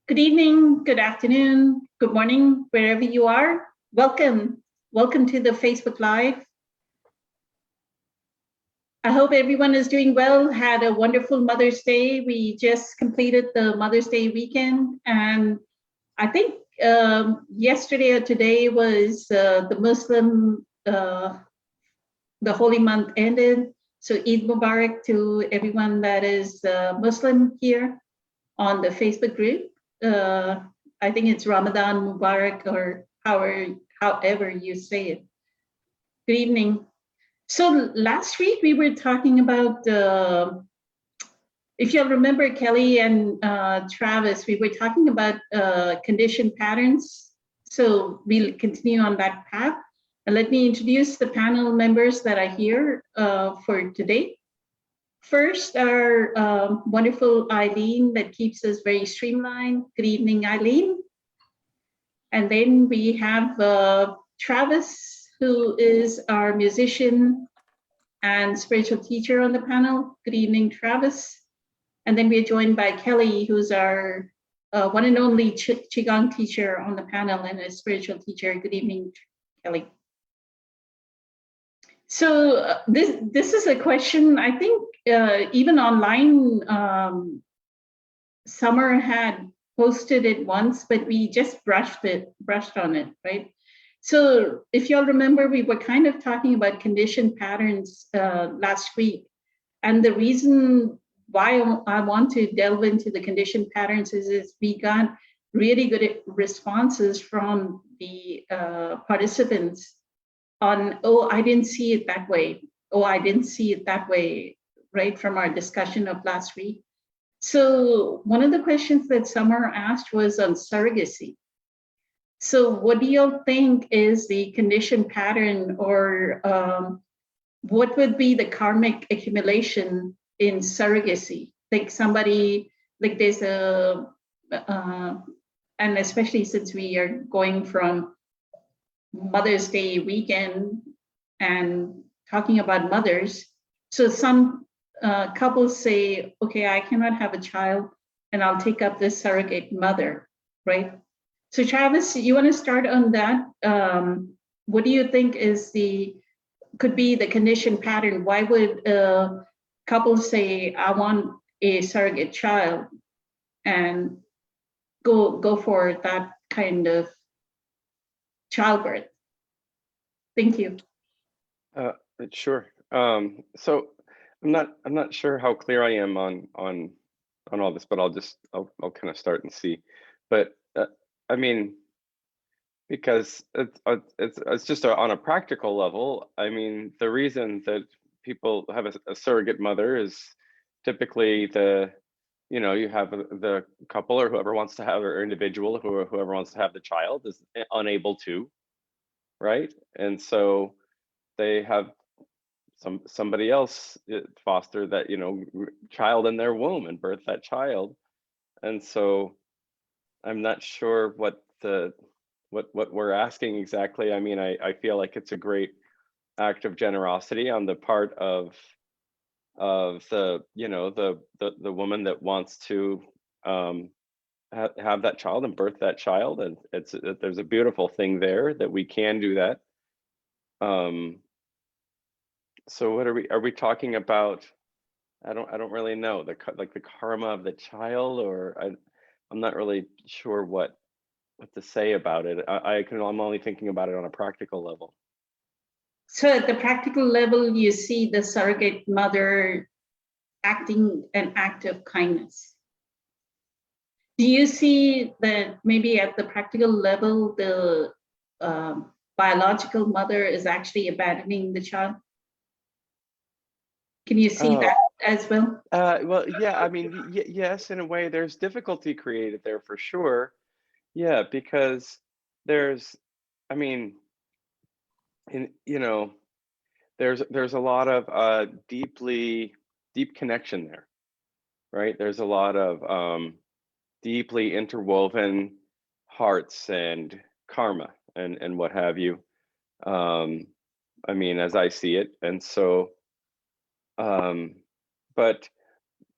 Good evening, good afternoon, good morning, wherever you are. Welcome. Welcome to the Facebook Live. I hope everyone is doing well, had a wonderful Mother's Day. We just completed the Mother's Day weekend, and I think yesterday or today was the holy month ended. So Eid Mubarak to everyone that is Muslim here on the Facebook group. I think it's Ramadan Mubarak or however you say it. Good evening. So last week we were talking about, if you'll remember Kelly and Travis, we were talking about condition patterns. So we'll continue on that path. And let me introduce the panel members that are here for today. First, our wonderful Eileen that keeps us very streamlined. Good evening, Eileen. And then we have Travis, who is our musician and spiritual teacher on the panel. Good evening, Travis. And then we're joined by Kelly, who's our one and only Qigong teacher on the panel and a spiritual teacher. Good evening, Kelly. So this is a question, I think even online, Summer had posted it once, but we just brushed on it, right? So if y'all remember, we were kind of talking about condition patterns last week. And the reason why I want to delve into the condition patterns is we got really good responses from the participants on, oh, I didn't see it that way. Oh, I didn't see it that way, right, from our discussion of last week. So one of the questions that Summer asked was on surrogacy. So what do you think is the condition pattern, or what would be the karmic accumulation in surrogacy? Like somebody, like there's a, and especially since we are going from Mother's Day weekend and talking about mothers. So some couples say, okay, I cannot have a child and I'll take up this surrogate mother, right? So Travis, you want to start on that? What do you think is could be the condition pattern? Why would couples say, I want a surrogate child and go for that kind of childbirth? Thank you. Sure. So I'm not sure how clear I am on all this, but I'll kind of start and see. But I mean, because it's just on a practical level. I mean, the reason that people have a surrogate mother is typically you have the couple or whoever wants to have, or individual whoever wants to have the child is unable to, right? And so they have somebody else foster that child in their womb and birth that child. And so I'm not sure what we're asking exactly. I mean, I feel like it's a great act of generosity on the part of the the woman that wants to have that child and birth that child, and there's a beautiful thing there that we can do that. So what are we talking about? I don't really know, the karma of the child, or I'm not really sure what to say about it. I'm only thinking about it on a practical level. So at the practical level, you see the surrogate mother acting an act of kindness. Do you see that maybe at the practical level, the biological mother is actually abandoning the child? Can you see that as well? Well, yeah, I mean, yes, in a way, there's difficulty created there for sure. Yeah, because there's, I mean, there's a lot of deep connection there, right? There's a lot of deeply interwoven hearts and karma and what have you. I mean, as I see it, and so, but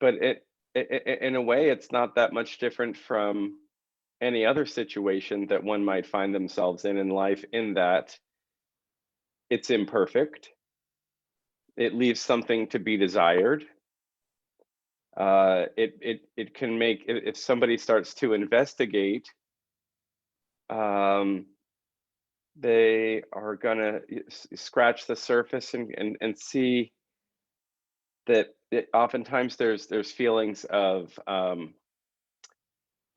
it in a way, it's not that much different from any other situation that one might find themselves in life, in that it's imperfect, it leaves something to be desired. It can make, if somebody starts to investigate, they are gonna scratch the surface and see that oftentimes there's feelings of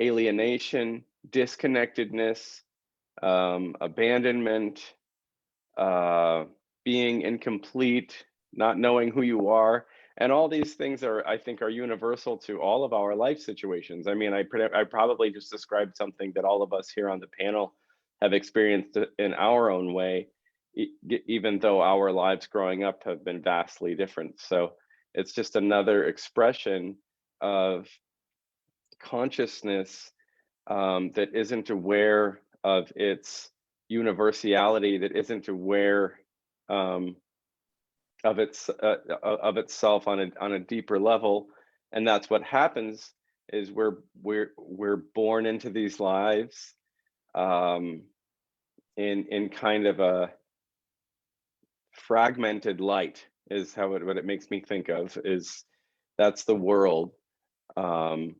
alienation, disconnectedness, abandonment, being incomplete, not knowing who you are. And all these things are, I think, are universal to all of our life situations. I mean, I probably just described something that all of us here on the panel have experienced in our own way, even though our lives growing up have been vastly different. So it's just another expression of consciousness that isn't aware of its universality, that isn't aware of itself on a deeper level. And that's what happens, is we're born into these lives in kind of a fragmented light, is how what it makes me think of, is that's the world. And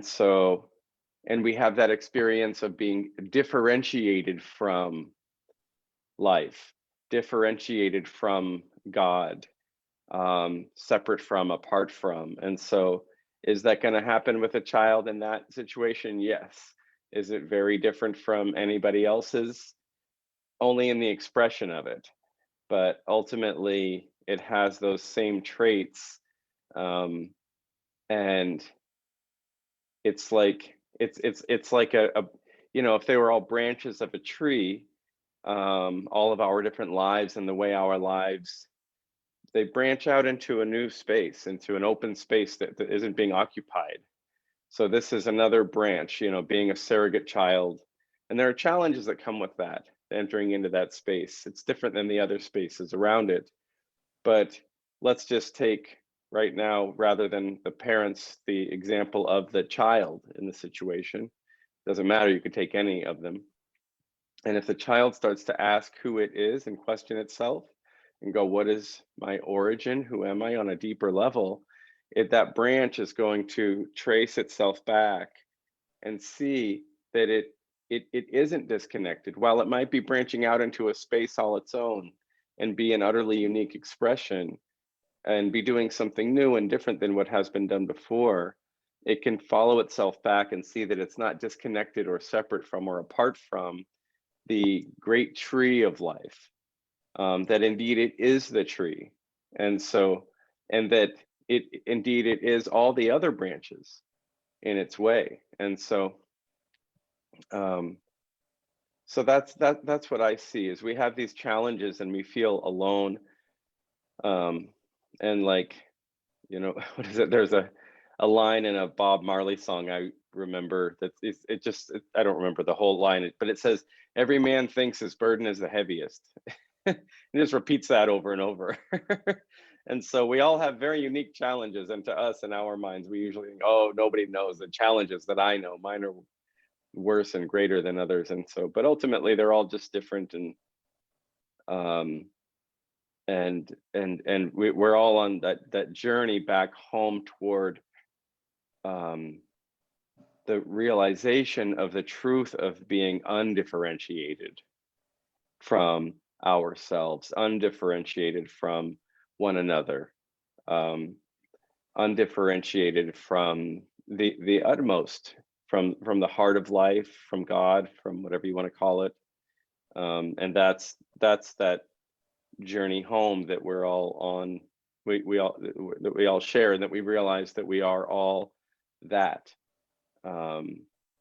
so, and we have that experience of being differentiated from life, differentiated from God, separate from, apart from. And so, is that going to happen with a child in that situation? Yes. Is it very different from anybody else's? Only in the expression of it. But ultimately, it has those same traits. And it's like it's like a you know, if they were all branches of a tree, all of our different lives and the way our lives, they branch out into a new space, into an open space that isn't being occupied. So this is another branch, you know, being a surrogate child. And there are challenges that come with that, entering into that space. It's different than the other spaces around it. But let's just take right now, rather than the parents, the example of the child in the situation. Doesn't matter, you could take any of them. And if the child starts to ask who it is and question itself and go, what is my origin? Who am I on a deeper level? That branch is going to trace itself back and see that it isn't disconnected. While it might be branching out into a space all its own and be an utterly unique expression and be doing something new and different than what has been done before, it can follow itself back and see that it's not disconnected or separate from or apart from the great tree of life, that indeed it is the tree. And so, and that it indeed it is all the other branches in its way. And so, so that's what I see, is we have these challenges and we feel alone. And like, you know, what is it? There's a line in a Bob Marley song I remember that I don't remember the whole line, but it says, every man thinks his burden is the heaviest. It just repeats that over and over. And so we all have very unique challenges. And to us, in our minds, we usually think, oh, nobody knows the challenges that I know. Mine are worse and greater than others. And so, but ultimately they're all just different. And we're all on that journey back home toward the realization of the truth of being undifferentiated from ourselves, undifferentiated from one another, undifferentiated from the utmost, from the heart of life, from God, from whatever you want to call it. And that's that journey home that we're all on, we all share, and that we realize that we are all that.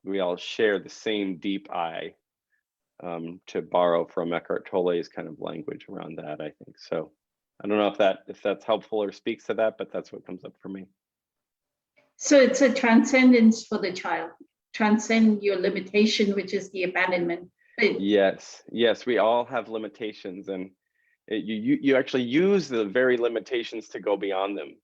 We all share the same deep I, to borrow from Eckhart Tolle's kind of language around that, I think. So I don't know if that's helpful or speaks to that, but that's what comes up for me. So it's a transcendence for the child. Transcend your limitation, which is the abandonment. Yes, we all have limitations, and you actually use the very limitations to go beyond them.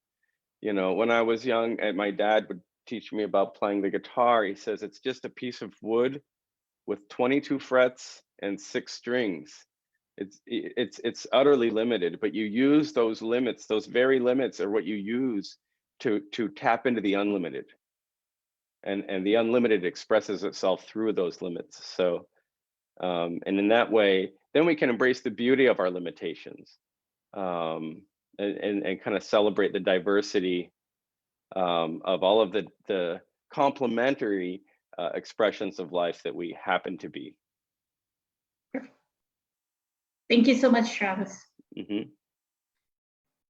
You know, when I was young, and my dad would teaching me about playing the guitar. He says it's just a piece of wood with 22 frets and 6 strings. It's utterly limited, but you use those limits. Those very limits are what you use to tap into the unlimited. And the unlimited expresses itself through those limits. So, and in that way, then we can embrace the beauty of our limitations, and kind of celebrate the diversity of all of the complementary expressions of life that we happen to be. Thank you so much, Travis. Mm-hmm.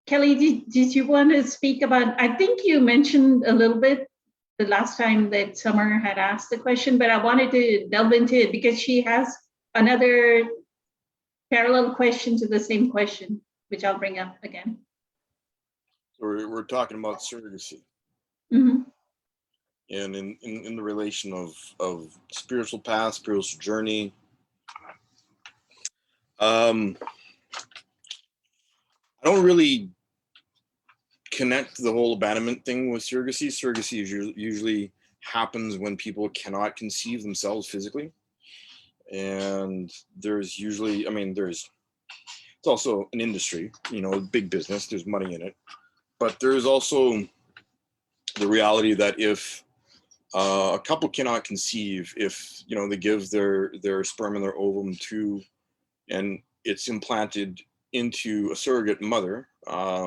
Kelly, did you want to speak about, I think you mentioned a little bit the last time that Summer had asked the question, but I wanted to delve into it because she has another parallel question to the same question, which I'll bring up again. So we're talking about surrogacy. Mm-hmm. And in the relation of spiritual path, spiritual journey. I don't really connect the whole abandonment thing with surrogacy. Surrogacy usually happens when people cannot conceive themselves physically. And there's usually, it's also an industry, big business, there's money in it. But there's also the reality that if a couple cannot conceive, if they give their sperm and their ovum to, and it's implanted into a surrogate mother,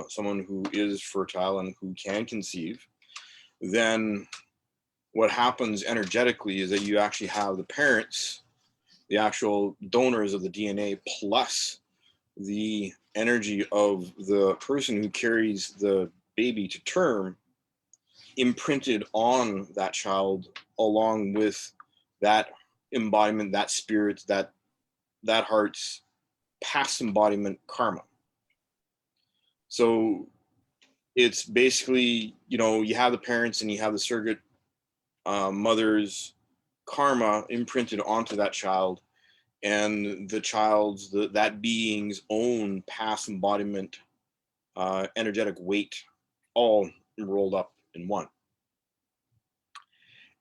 someone who is fertile and who can conceive, then what happens energetically is that you actually have the parents, the actual donors of the DNA, plus the energy of the person who carries the baby to term, imprinted on that child, along with that embodiment, that spirit, that heart's past embodiment karma. So it's basically, you have the parents and you have the surrogate mother's karma imprinted onto that child, and the child's, that being's own past embodiment, energetic weight, all rolled up in one.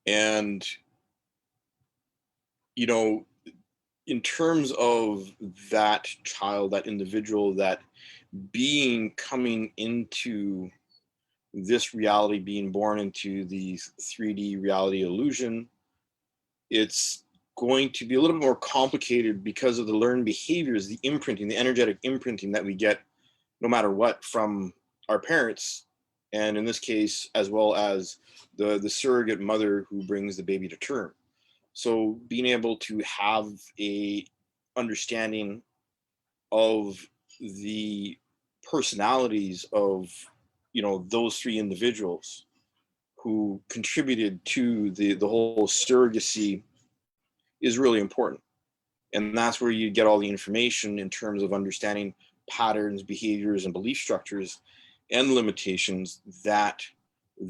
And, in terms of that child, that individual, that being coming into this reality, being born into the 3D reality illusion, it's going to be a little bit more complicated because of the learned behaviors, the imprinting, the energetic imprinting that we get no matter what from our parents, and in this case, as well as the surrogate mother who brings the baby to term. So being able to have a understanding of the personalities of, those three individuals who contributed to the whole surrogacy is really important. And that's where you get all the information in terms of understanding patterns, behaviors, and belief structures and limitations that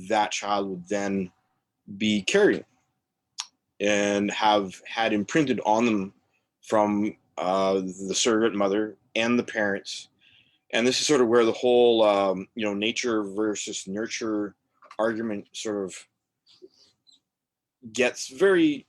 that child would then be carrying and have had imprinted on them from the surrogate mother and the parents. And this is sort of where the whole, nature versus nurture argument sort of gets very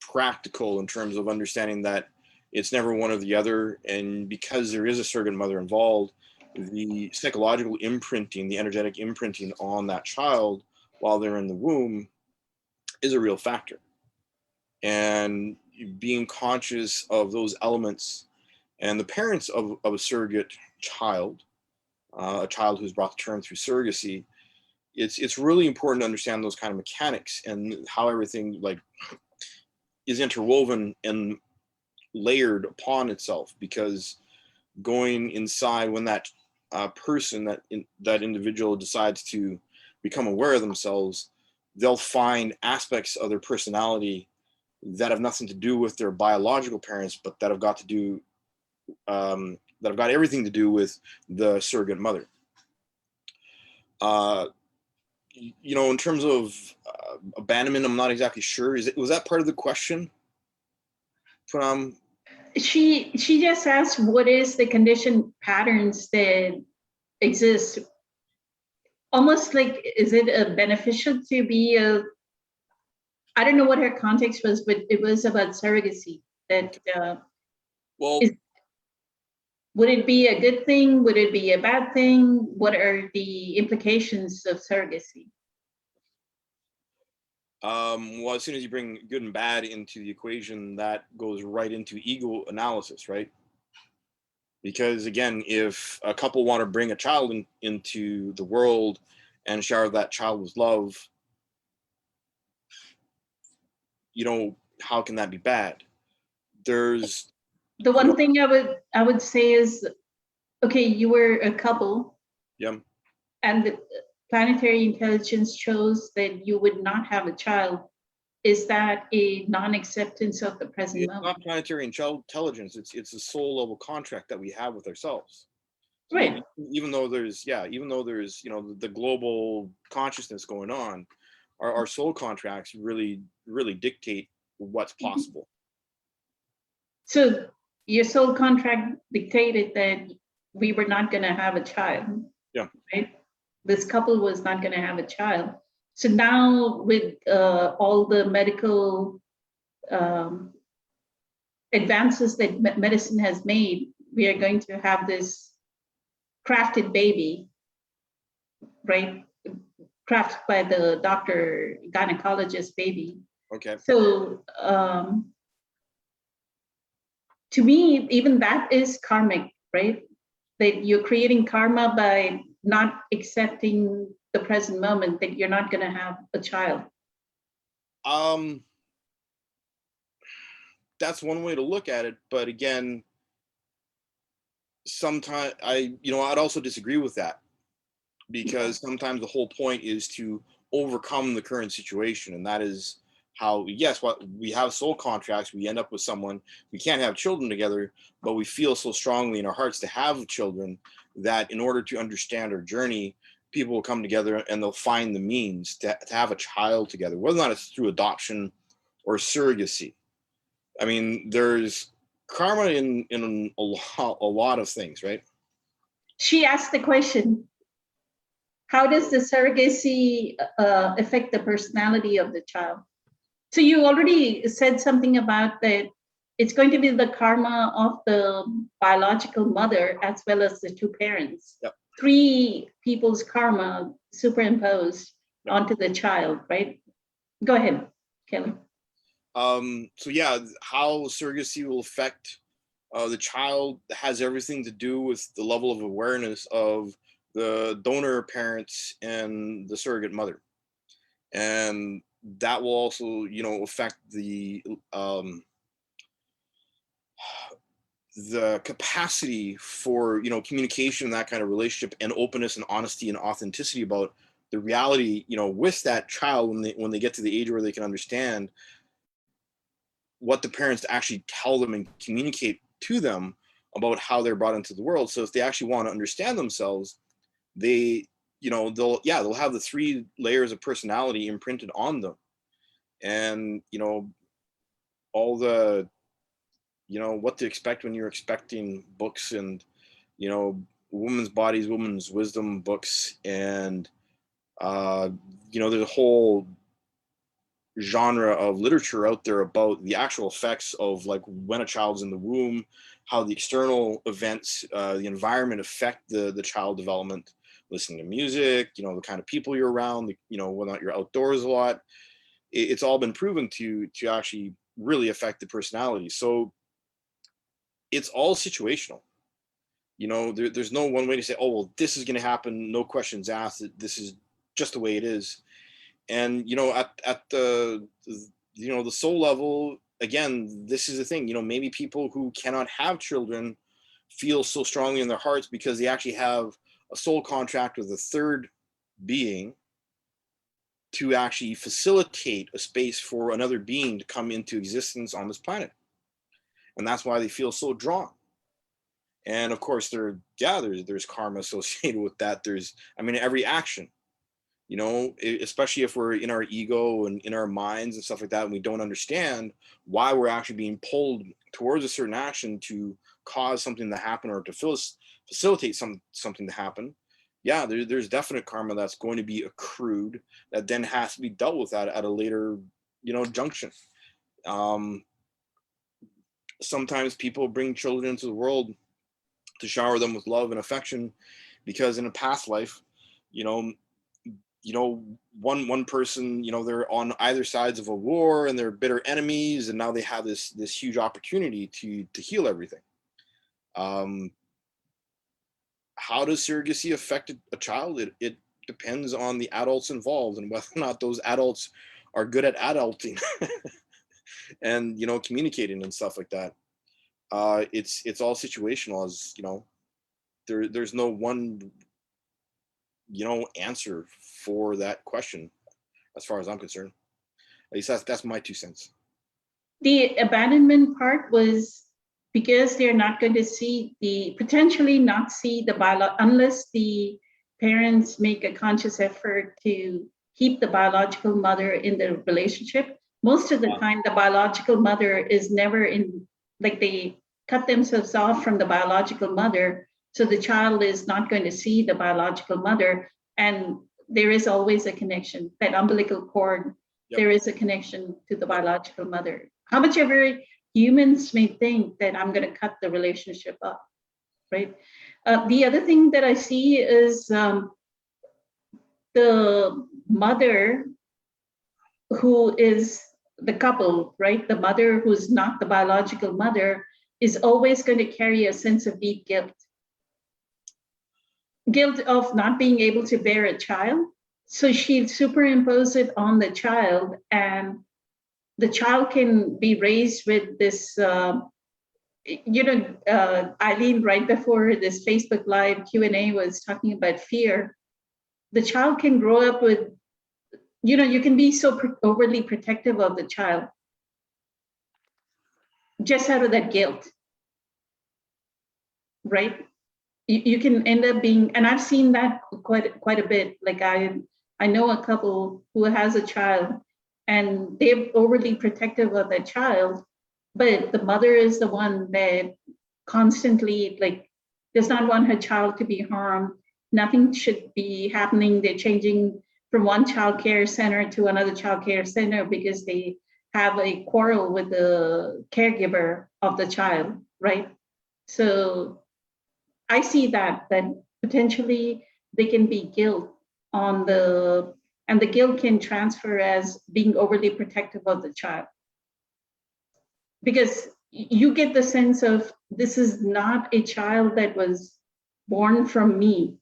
practical in terms of understanding that it's never one or the other. And because there is a surrogate mother involved, the psychological imprinting, the energetic imprinting on that child while they're in the womb is a real factor. And being conscious of those elements, and the parents of a surrogate child, a child who's brought to term through surrogacy, it's really important to understand those kind of mechanics and how everything is interwoven and layered upon itself. Because going inside, when that person, that individual decides to become aware of themselves, they'll find aspects of their personality that have nothing to do with their biological parents, but that have got everything to do with the surrogate mother. In terms of abandonment, I'm not exactly sure. Was that part of the question? She just asked, what is the conditioned patterns that exist almost like, is it beneficial to be a, I don't know what her context was, but it was about surrogacy. That Well, is, would it be a good thing? Would it be a bad thing? What are the implications of surrogacy? well, as soon as you bring good and bad into the equation, that goes right into ego analysis, right? Because again, if a couple want to bring a child into the world and shower that child with love, how can that be bad? There's, The you know, one thing I would say is, okay, you were a couple, yeah, and the planetary intelligence chose that you would not have a child. Is that a non-acceptance of the present it's not moment? planetary intelligence. It's a soul level contract that we have with ourselves. So Right. even though there's, the global consciousness going on, our soul contracts really dictate what's possible. So your soul contract dictated that we were not going to have a child. Yeah. Right. This couple was not going to have a child. So now, with all the medical advances that medicine has made, we are going to have this crafted baby, right? Crafted by the doctor, gynecologist baby. Okay. So to me, even that is karmic, right? That you're creating karma by not accepting the present moment, that you're not going to have a child. That's one way to look at it, but again, sometimes I'd also disagree with that, because sometimes the whole point is to overcome the current situation, and that is how, yes, what we have soul contracts, we end up with someone, we can't have children together, but we feel so strongly in our hearts to have children that in order to understand our journey, people will come together and they'll find the means to have a child together, whether or not it's through adoption or surrogacy. I mean, there's karma in a lot of things, right? She asked the question, how does the surrogacy affect the personality of the child? So you already said something about that it's going to be the karma of the biological mother as well as the two parents. Yep. Three people's karma superimposed onto the child, right? Go ahead, Kelly. So yeah, how surrogacy will affect the child has everything to do with the level of awareness of the donor parents and the surrogate mother, and that will also, affect the capacity for, communication and that kind of relationship, and openness and honesty and authenticity about the reality, with that child when they get to the age where they can understand what the parents actually tell them and communicate to them about how they're brought into the world. So if they actually want to understand themselves, they, they'll have the three layers of personality imprinted on them. And, all the, what to expect when you're expecting books, and, women's bodies, women's wisdom books. And, there's a whole genre of literature out there about the actual effects of, like, when a child's in the womb, how the external events, the environment affect the child development, listening to music, the kind of people you're around, whether or not you're outdoors a lot. It's all been proven to actually really affect the personality. So it's all situational. There's no one way to say, oh, well, this is going to happen, no questions asked, this is just the way it is. And at the the soul level, again, this is the thing, maybe people who cannot have children feel so strongly in their hearts because they actually have a soul contract with a third being to actually facilitate a space for another being to come into existence on this planet, and that's why they feel so drawn. And of course, there's karma associated with that. Every action, especially if we're in our ego and in our minds and stuff like that, and we don't understand why we're actually being pulled towards a certain action to cause something to happen or to facilitate something to happen. yeah, there's definite karma that's going to be accrued that then has to be dealt with at a later, junction. Um, Sometimes people bring children into the world to shower them with love and affection because in a past life, you know, one person, they're on either sides of a war and they're bitter enemies, and now they have this huge opportunity to heal everything. Um, how does surrogacy affect a child? It depends on the adults involved and whether or not those adults are good at adulting and communicating and stuff like that. It's all situational, as there's no one answer for that question as far as I'm concerned. At least that's my 2 cents. The abandonment part was because they're not going to potentially not see the unless the parents make a conscious effort to keep the biological mother in the relationship. Most of the time, the biological mother is never like they cut themselves off from the biological mother. So the child is not going to see the biological mother. And there is always a connection, that umbilical cord. Yep. There is a connection to the biological mother. How much ever humans may think that I'm going to cut the relationship up, right? The other thing that I see is the mother who is the couple, right? The mother who's not the biological mother is always going to carry a sense of deep guilt. Guilt of not being able to bear a child. So she superimposes it on the child, and the child can be raised with this, Eileen, right before this Facebook Live Q&A was talking about fear. The child can grow up with, you can be so overly protective of the child just out of that guilt, right? You can end up being, and I've seen that quite a bit. Like I know a couple who has a child and they're overly protective of their child, but the mother is the one that constantly does not want her child to be harmed. Nothing should be happening. They're changing from one child care center to another child care center because they have a quarrel with the caregiver of the child, right? So I see that potentially there can be guilt and the guilt can transfer as being overly protective of the child. Because you get the sense of, this is not a child that was born from me,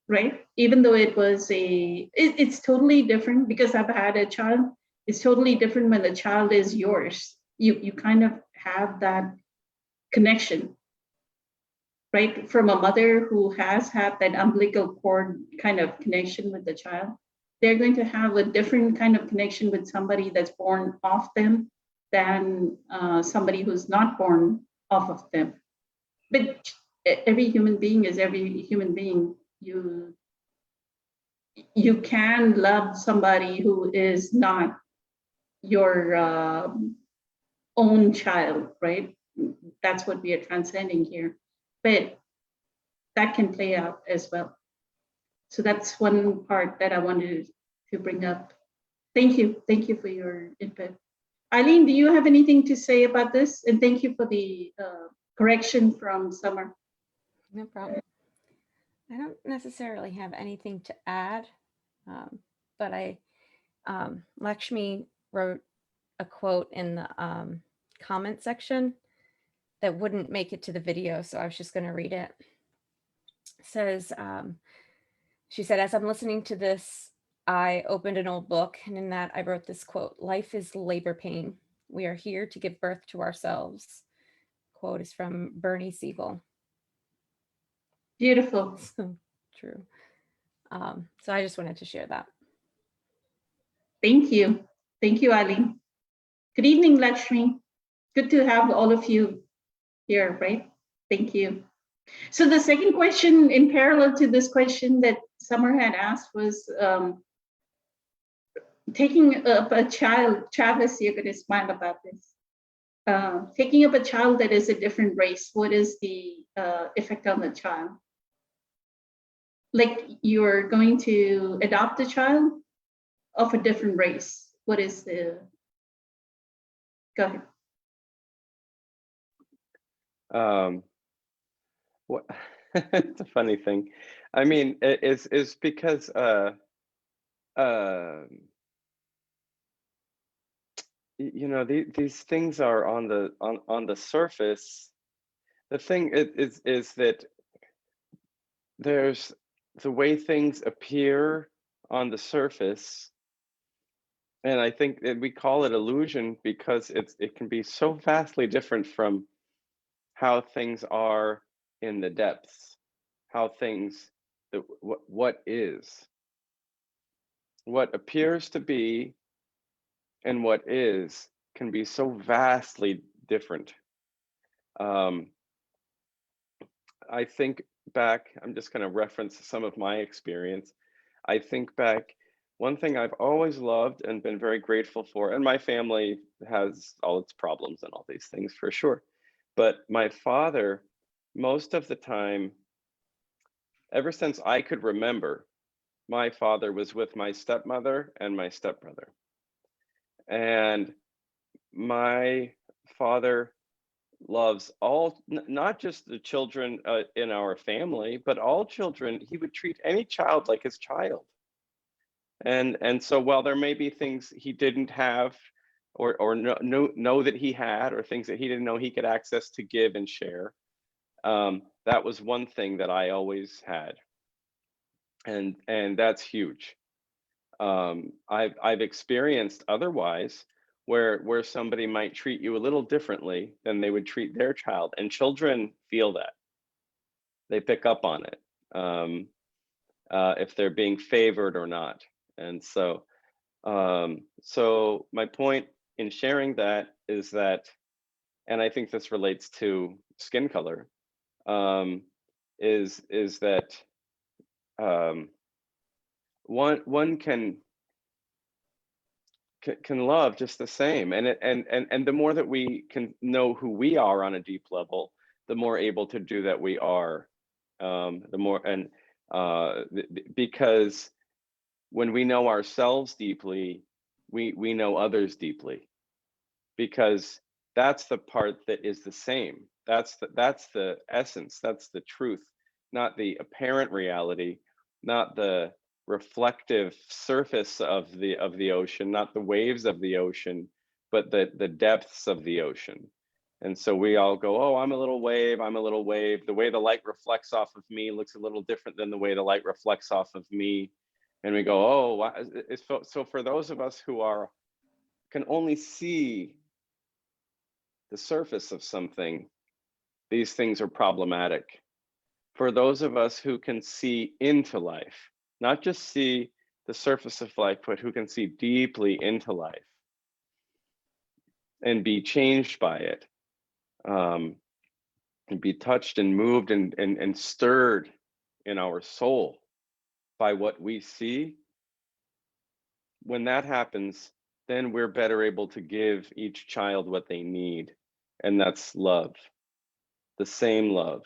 right? Even though it was it's totally different because I've had a child. It's totally different when the child is yours. You kind of have that connection, right? From a mother who has had that umbilical cord kind of connection with the child, they're going to have a different kind of connection with somebody that's born off them than somebody who's not born off of them. But every human being is every human being. You can love somebody who is not your own child, right? That's what we are transcending here. But that can play out as well. So that's one part that I wanted to bring up. Thank you. Thank you for your input. Eileen, do you have anything to say about this? And thank you for the correction from Summer. No problem. I don't necessarily have anything to add, but Lakshmi wrote a quote in the comment section that wouldn't make it to the video, so I was just going to read it. It says, she said, as I'm listening to this, I opened an old book, and in that I wrote this quote: life is labor pain. We are here to give birth to ourselves. Quote is from Bernie Siegel. Beautiful. So true. So I just wanted to share that. Thank you. Thank you, Eileen. Good evening, Lakshmi. Good to have all of you here, right? Thank you. So the second question in parallel to this question that Summer had asked was taking up a child. Travis, you're going to smile about this. taking up a child that is a different race, what is the effect on the child? Like you're going to adopt a child of a different race. What is the, go ahead. What it's a funny thing. I mean, it's because you know, these things are on the surface. The thing is that there's the way things appear on the surface, and I think that we call it illusion because it can be so vastly different from how things are in the depths, how things, what is, what appears to be and what is can be so vastly different. I think back, I'm just going to reference some of my experience. I think back, one thing I've always loved and been very grateful for, and my family has all its problems and all these things for sure, but my father, most of the time, ever since I could remember, my father was with my stepmother and my stepbrother. And my father loves all, not just the children in our family, but all children. He would treat any child like his child. And so while there may be things he didn't have or know that he had, or things that he didn't know he could access to give and share, that was one thing that I always had. And that's huge. I've experienced otherwise where somebody might treat you a little differently than they would treat their child, and children feel that. They pick up on it, if they're being favored or not. And so so my point in sharing that is that, and I think this relates to skin color, is that one can love just the same, and the more that we can know who we are on a deep level, the more able to do that we are, the more, and because when we know ourselves deeply, we know others deeply, because that's the part that is the same. That's the essence, that's the truth, not the apparent reality, not the reflective surface of the ocean, not the waves of the ocean, but the depths of the ocean. And so we all go, oh, I'm a little wave, I'm a little wave. The way the light reflects off of me looks a little different than the way the light reflects off of me. And we go, oh, so for those of us who can only see the surface of something, these things are problematic. For those of us who can see into life, not just see the surface of life, but who can see deeply into life and be changed by it, and be touched and moved and stirred in our soul by what we see, when that happens, then we're better able to give each child what they need, and that's love, the same love.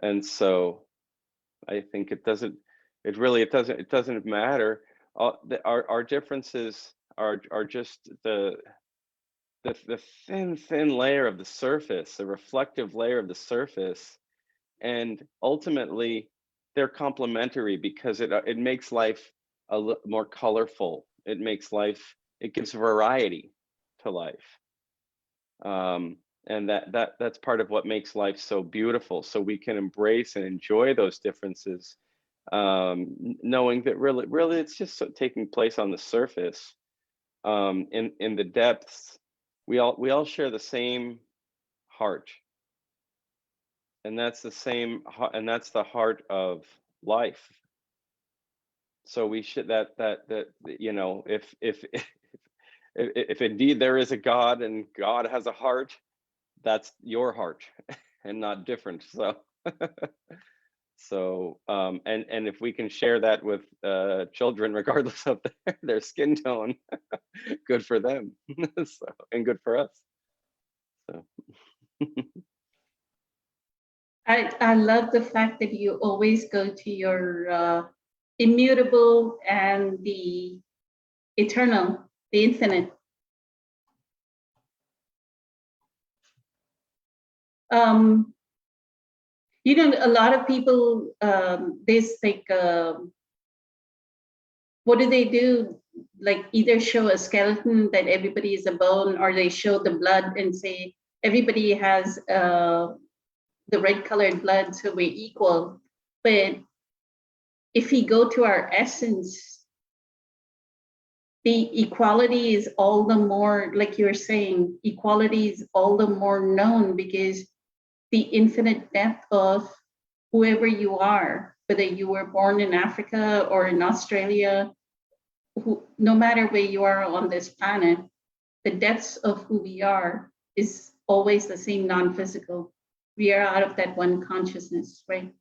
And so I think it doesn't matter. Our differences are just the thin layer of the surface, the reflective layer of the surface, and ultimately they're complementary because it makes life a little more colorful. It gives variety to life, and that's part of what makes life so beautiful. So we can embrace and enjoy those differences, knowing that really it's just taking place on the surface. In the depths, we all share the same heart, and that's the heart of life. So we should that you know, if indeed there is a God and God has a heart, that's your heart and not different. So so and if we can share that with children, regardless of their skin tone, good for them. So, and good for us. So I love the fact that you always go to your immutable and the eternal, the infinite. You know, a lot of people, this like, what do they do? Like either show a skeleton that everybody is a bone, or they show the blood and say everybody has the red colored blood, so we're equal. But if we go to our essence, the equality is all the more, like you're saying, equality is all the more known because the infinite depth of whoever you are, whether you were born in Africa or in Australia, no matter where you are on this planet, the depths of who we are is always the same, non-physical. We are out of that one consciousness, right?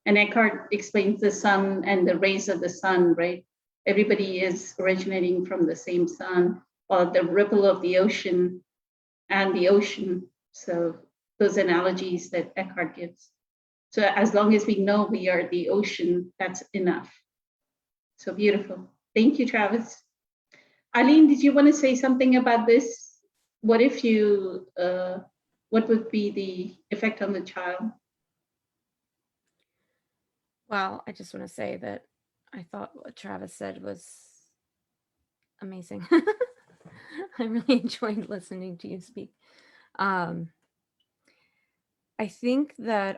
And Eckhart explains the sun and the rays of the sun, right? Everybody is originating from the same sun, or the ripple of the ocean and the ocean. So those analogies that Eckhart gives. So as long as we know we are the ocean, that's enough. So beautiful. Thank you, Travis. Eileen, did you want to say something about this? What if you, what would be the effect on the child? Well, I just want to say that I thought what Travis said was amazing. I really enjoyed listening to you speak. I think that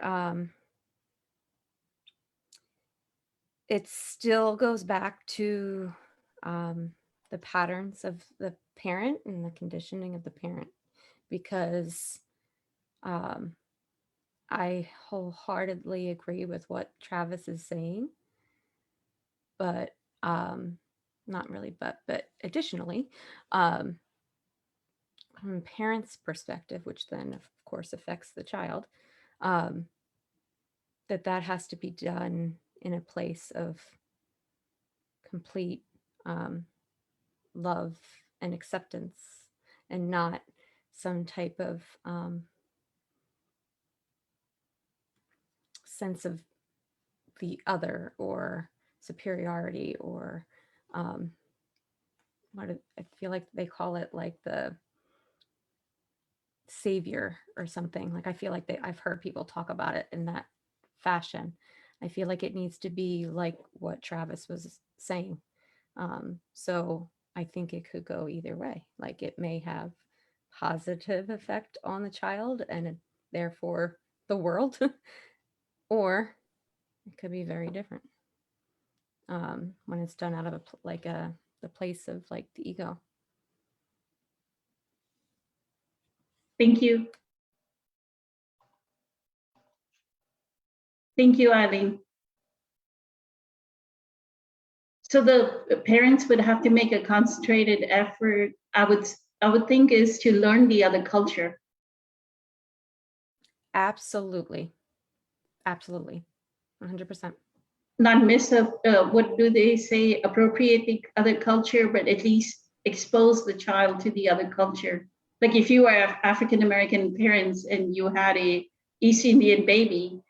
it still goes back to the patterns of the parent and the conditioning of the parent, because I wholeheartedly agree with what Travis is saying, but not really, but additionally, from a parent's perspective, which then of course affects the child, that has to be done in a place of complete love and acceptance, and not some type of sense of the other or superiority, or I feel like they call it like the savior or something. Like I feel like I've heard people talk about it in that fashion. I feel like it needs to be like what Travis was saying. So I think it could go either way. Like it may have positive effect on the child and therefore the world, or it could be very different when it's done out of the place of like the ego. Thank you. Thank you, Eileen. So the parents would have to make a concentrated effort, I would think, is to learn the other culture. Absolutely. Absolutely. 100%. Not miss what do they say, appropriate the other culture, but at least expose the child to the other culture. Like if you were African American parents and you had a East Indian baby,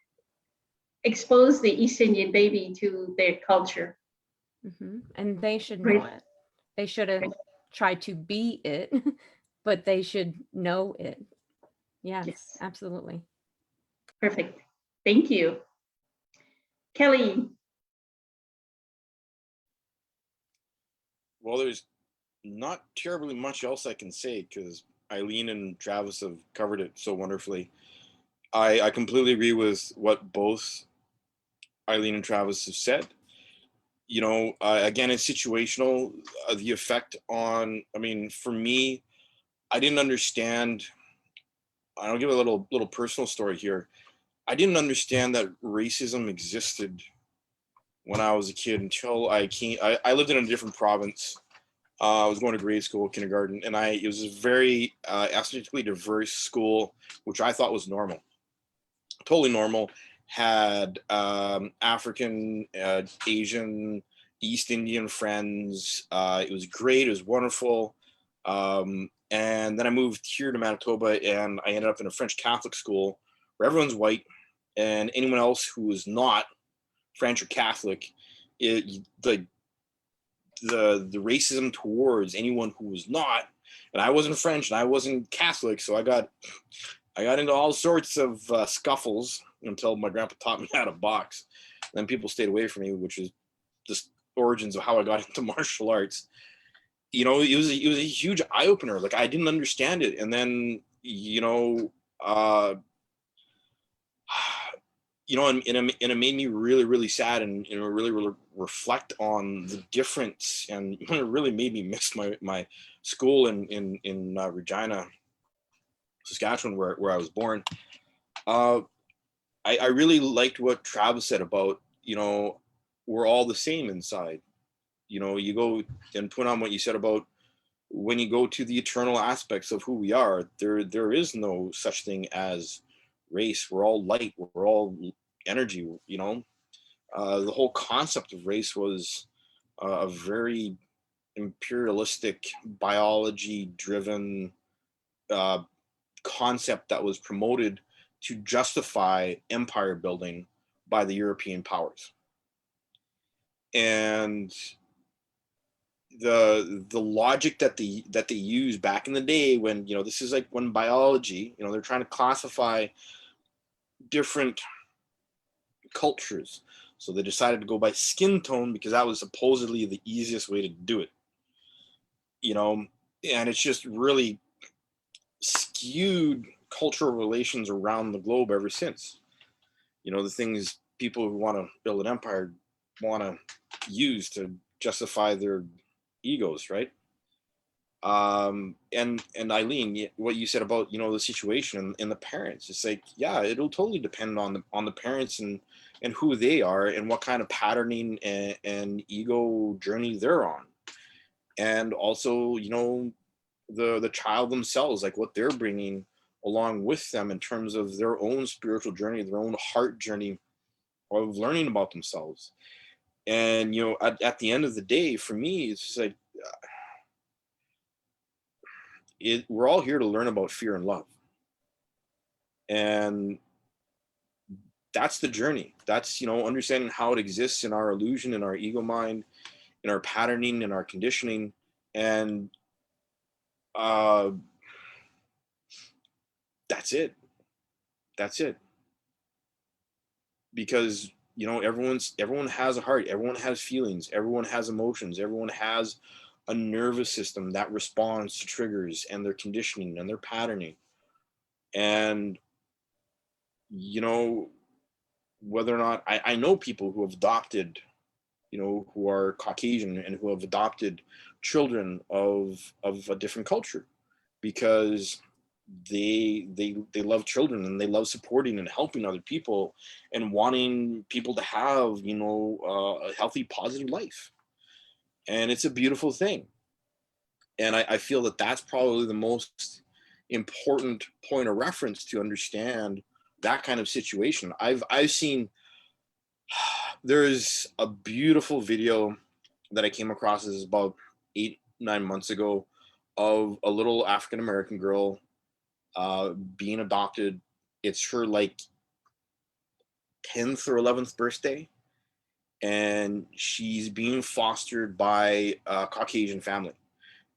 expose the East Indian baby to their culture. Mm-hmm. And they should know it. They shouldn't try to be it, but they should know it. Yes, absolutely. Perfect. Thank you. Kelly. Well, there's not terribly much else I can say because Eileen and Travis have covered it so wonderfully. I completely agree with what both Eileen and Travis have said. You know, again, it's situational. The effect on, I mean, for me, I didn't understand. I'll give a little personal story here. I didn't understand that racism existed when I was a kid until I came. I lived in a different province. I was going to grade school, kindergarten, and it was a very ethnically diverse school, which I thought was normal, totally normal. Had African, Asian, East Indian friends. It was great. It was wonderful. And then I moved here to Manitoba, and I ended up in a French Catholic school where everyone's white, and anyone else who is not French or Catholic, the racism towards anyone who was not, and I wasn't French and I wasn't Catholic, so I got into all sorts of scuffles until my grandpa taught me how to box. And then people stayed away from me, which is the origins of how I got into martial arts. You know, it was a huge eye opener. Like, I didn't understand it, and then and it made me really, really sad, and really, really reflect on the difference, and it really made me miss my school in Regina, Saskatchewan, where I was born. I really liked what Travis said about, we're all the same inside. You go and put on what you said about when you go to the eternal aspects of who we are, there is no such thing as race. We're all light. We're all energy. The whole concept of race was a very imperialistic, biology-driven concept that was promoted to justify empire building by the European powers. And the logic that they used back in the day, when this is like when biology, they're trying to classify different cultures, so they decided to go by skin tone because that was supposedly the easiest way to do it. And it's just really skewed cultural relations around the globe ever since. The things people who want to build an empire want to use to justify their egos, right? And Eileen, what you said about the situation and the parents, it's like, yeah, it'll totally depend on the parents and who they are and what kind of patterning and ego journey they're on, and also the child themselves, like what they're bringing along with them in terms of their own spiritual journey, their own heart journey of learning about themselves. And at the end of the day, for me, it's just like we're all here to learn about fear and love, and that's the journey. That's understanding how it exists in our illusion, in our ego mind, in our patterning, in our conditioning, and that's it. Because everyone has a heart, everyone has feelings, everyone has emotions, everyone has a nervous system that responds to triggers and their conditioning and their patterning. And whether or not I know people who have adopted, who are Caucasian and who have adopted children of a different culture because they love children and they love supporting and helping other people and wanting people to have a healthy, positive life. And it's a beautiful thing. And I feel that that's probably the most important point of reference to understand that kind of situation. I've seen, there's a beautiful video that I came across, is about 8-9 months ago, of a little African-American girl being adopted. It's her like 10th or 11th birthday, and she's being fostered by a Caucasian family,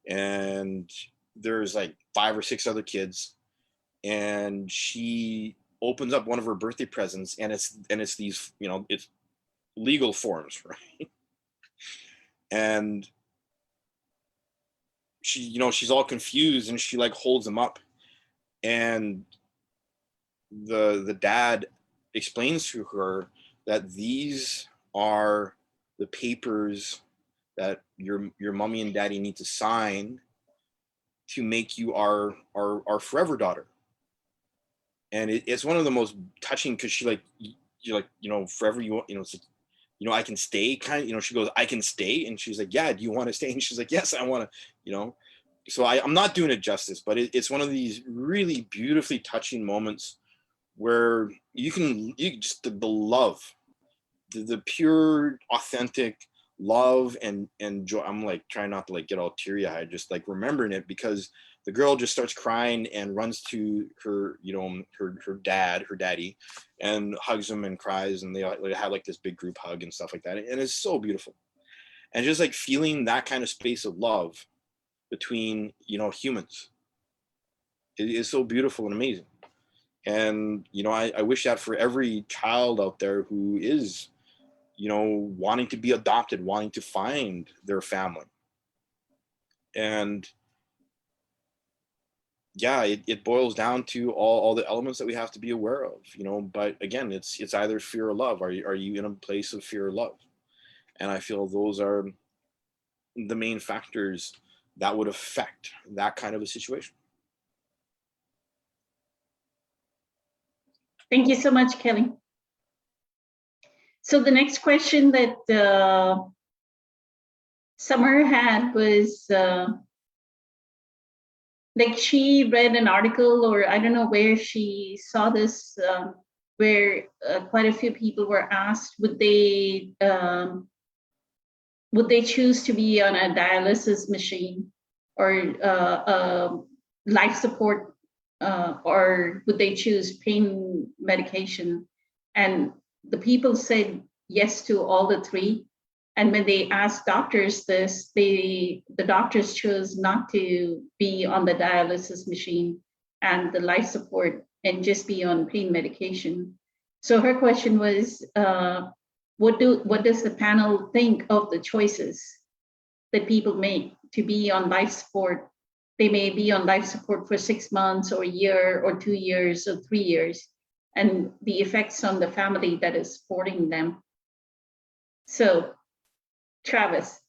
and there's like 5 or 6 other kids, and she opens up one of her birthday presents, and it's these, it's legal forms, right? And she, she's all confused, and she like holds them up, and the dad explains to her that these are the papers that your mommy and daddy need to sign to make you our forever daughter. And it's one of the most touching, because she like, you're like, forever, it's like, I can stay, kind of, she goes, I can stay, and she's like, yeah, do you want to stay? And she's like, yes, I want to, so I'm not doing it justice, but it's one of these really beautifully touching moments where you just the love, the pure, authentic love and joy. I'm like trying not to like get all teary-eyed, just like remembering it, because the girl just starts crying and runs to her, you know, her daddy, and hugs him and cries, and they have like this big group hug and stuff like that, and it's so beautiful. And just like feeling that kind of space of love between, you know, humans, it is so beautiful and amazing. And you know, I wish that for every child out there who is, you know, wanting to be adopted, wanting to find their family. And yeah, it boils down to all the elements that we have to be aware of, you know. But again, it's either fear or love. Are you in a place of fear or love? And I feel those are the main factors that would affect that kind of a situation. Thank you so much, Kelly. So the next question that Summer had was, like she read an article, or I don't know where she saw this, where quite a few people were asked, would they choose to be on a dialysis machine or life support, or would they choose pain medication? And the people said yes to all the three. And when they asked doctors this, the doctors chose not to be on the dialysis machine and the life support and just be on pain medication. So her question was, what does the panel think of the choices that people make to be on life support? They may be on life support for 6 months or a year or 2 years or 3 years, and the effects on the family that is supporting them. So, Travis.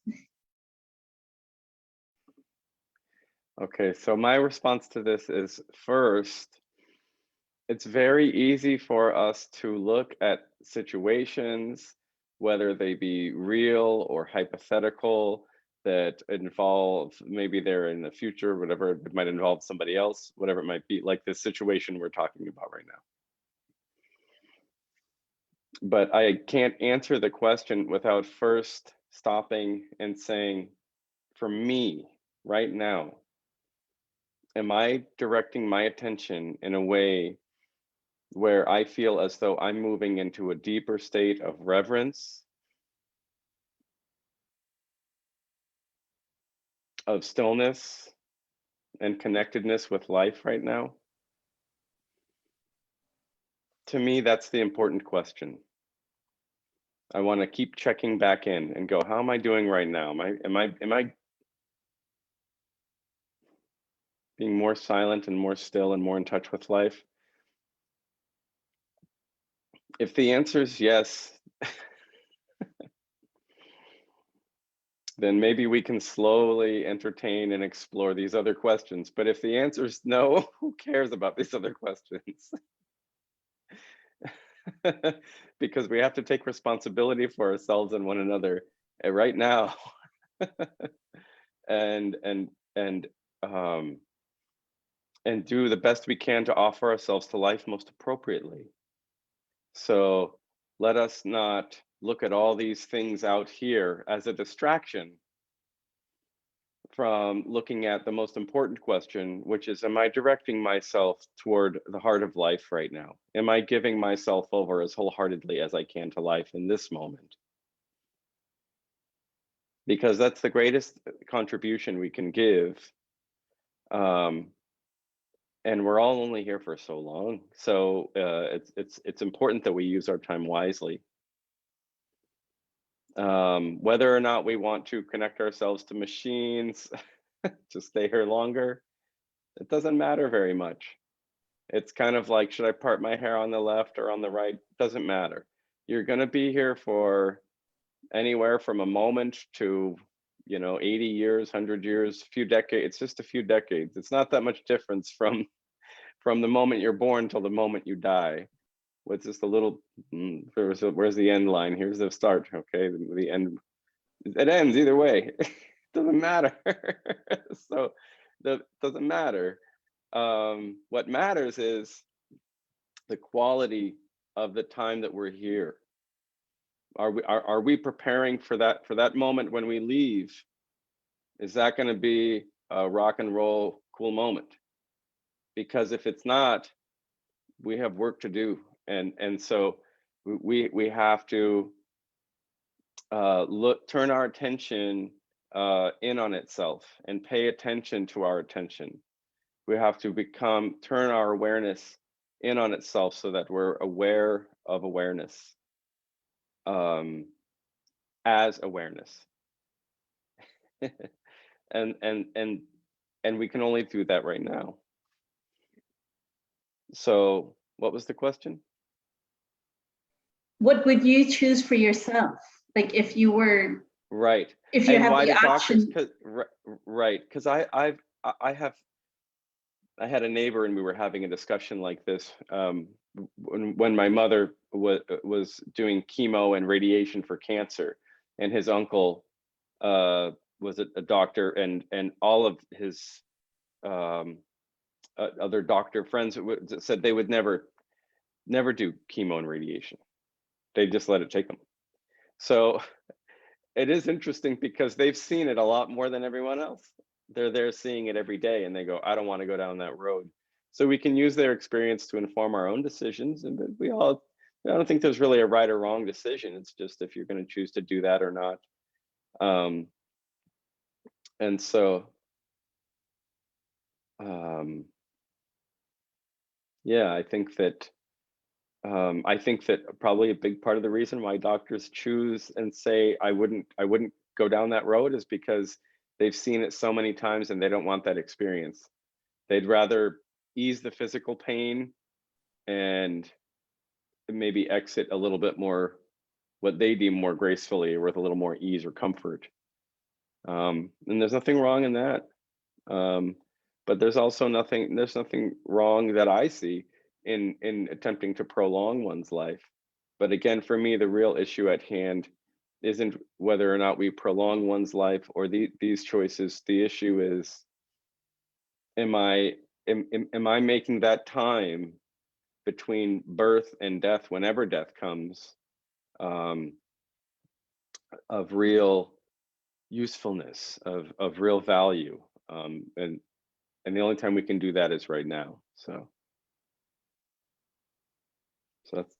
Okay, so my response to this is, first, it's very easy for us to look at situations, whether they be real or hypothetical, that involve, maybe they're in the future, whatever, it might involve somebody else, whatever it might be, like this situation we're talking about right now. But I can't answer the question without first stopping and saying, for me, right now, am I directing my attention in a way where I feel as though I'm moving into a deeper state of reverence, of stillness, and connectedness with life right now? To me, that's the important question. I want to keep checking back in and go, how am I doing right now? Am I being more silent and more still and more in touch with life? If the answer is yes, then maybe we can slowly entertain and explore these other questions. But if the answer is no, who cares about these other questions? Because we have to take responsibility for ourselves and one another right now. and do the best we can to offer ourselves to life most appropriately. So let us not look at all these things out here as a distraction from looking at the most important question, which is, am I directing myself toward the heart of life right now? Am I giving myself over as wholeheartedly as I can to life in this moment? Because that's the greatest contribution we can give. And we're all only here for so long. So it's important that we use our time wisely. Whether or not we want to connect ourselves to machines to stay here longer, it doesn't matter very much. It's kind of like, should I part my hair on the left or on the right? Doesn't matter. You're going to be here for anywhere from a moment to, 80 years, 100 years, a few decades. It's just a few decades. It's not that much difference from the moment you're born till the moment you die. What's just a little, where's the end line? Here's the start, okay? The end, it ends either way. It doesn't matter. So that doesn't matter. What matters is the quality of the time that we're here. Are we preparing for that moment when we leave? Is that going to be a rock and roll cool moment? Because if it's not, we have work to do, and so we have to turn our attention in on itself and pay attention to our attention. We have to turn our awareness in on itself so that we're aware of awareness, as awareness. and we can only do that right now. So what was the question? What would you choose for yourself? Like if you were, Right. if you And have why the the doctors? option. Right. Because I had a neighbor and we were having a discussion like this when my mother was doing chemo and radiation for cancer, and his uncle was a doctor, and all of his other doctor friends said they would never do chemo and radiation. They just let it take them. So it is interesting because they've seen it a lot more than everyone else. They're there seeing it every day, and they go, I don't want to go down that road. So we can use their experience to inform our own decisions. And I don't think there's really a right or wrong decision. It's just if you're going to choose to do that or not. And so, yeah, I think that probably a big part of the reason why doctors choose and say I wouldn't go down that road is because they've seen it so many times and they don't want that experience. They'd rather ease the physical pain and maybe exit a little bit more, what they deem more gracefully or with a little more ease or comfort. And there's nothing wrong in that. But there's also nothing wrong that I see in attempting to prolong one's life. But again, for me, the real issue at hand isn't whether or not we prolong one's life or these choices. The issue is, am I making that time between birth and death, whenever death comes, of real usefulness, of real value, and the only time we can do that is right now. So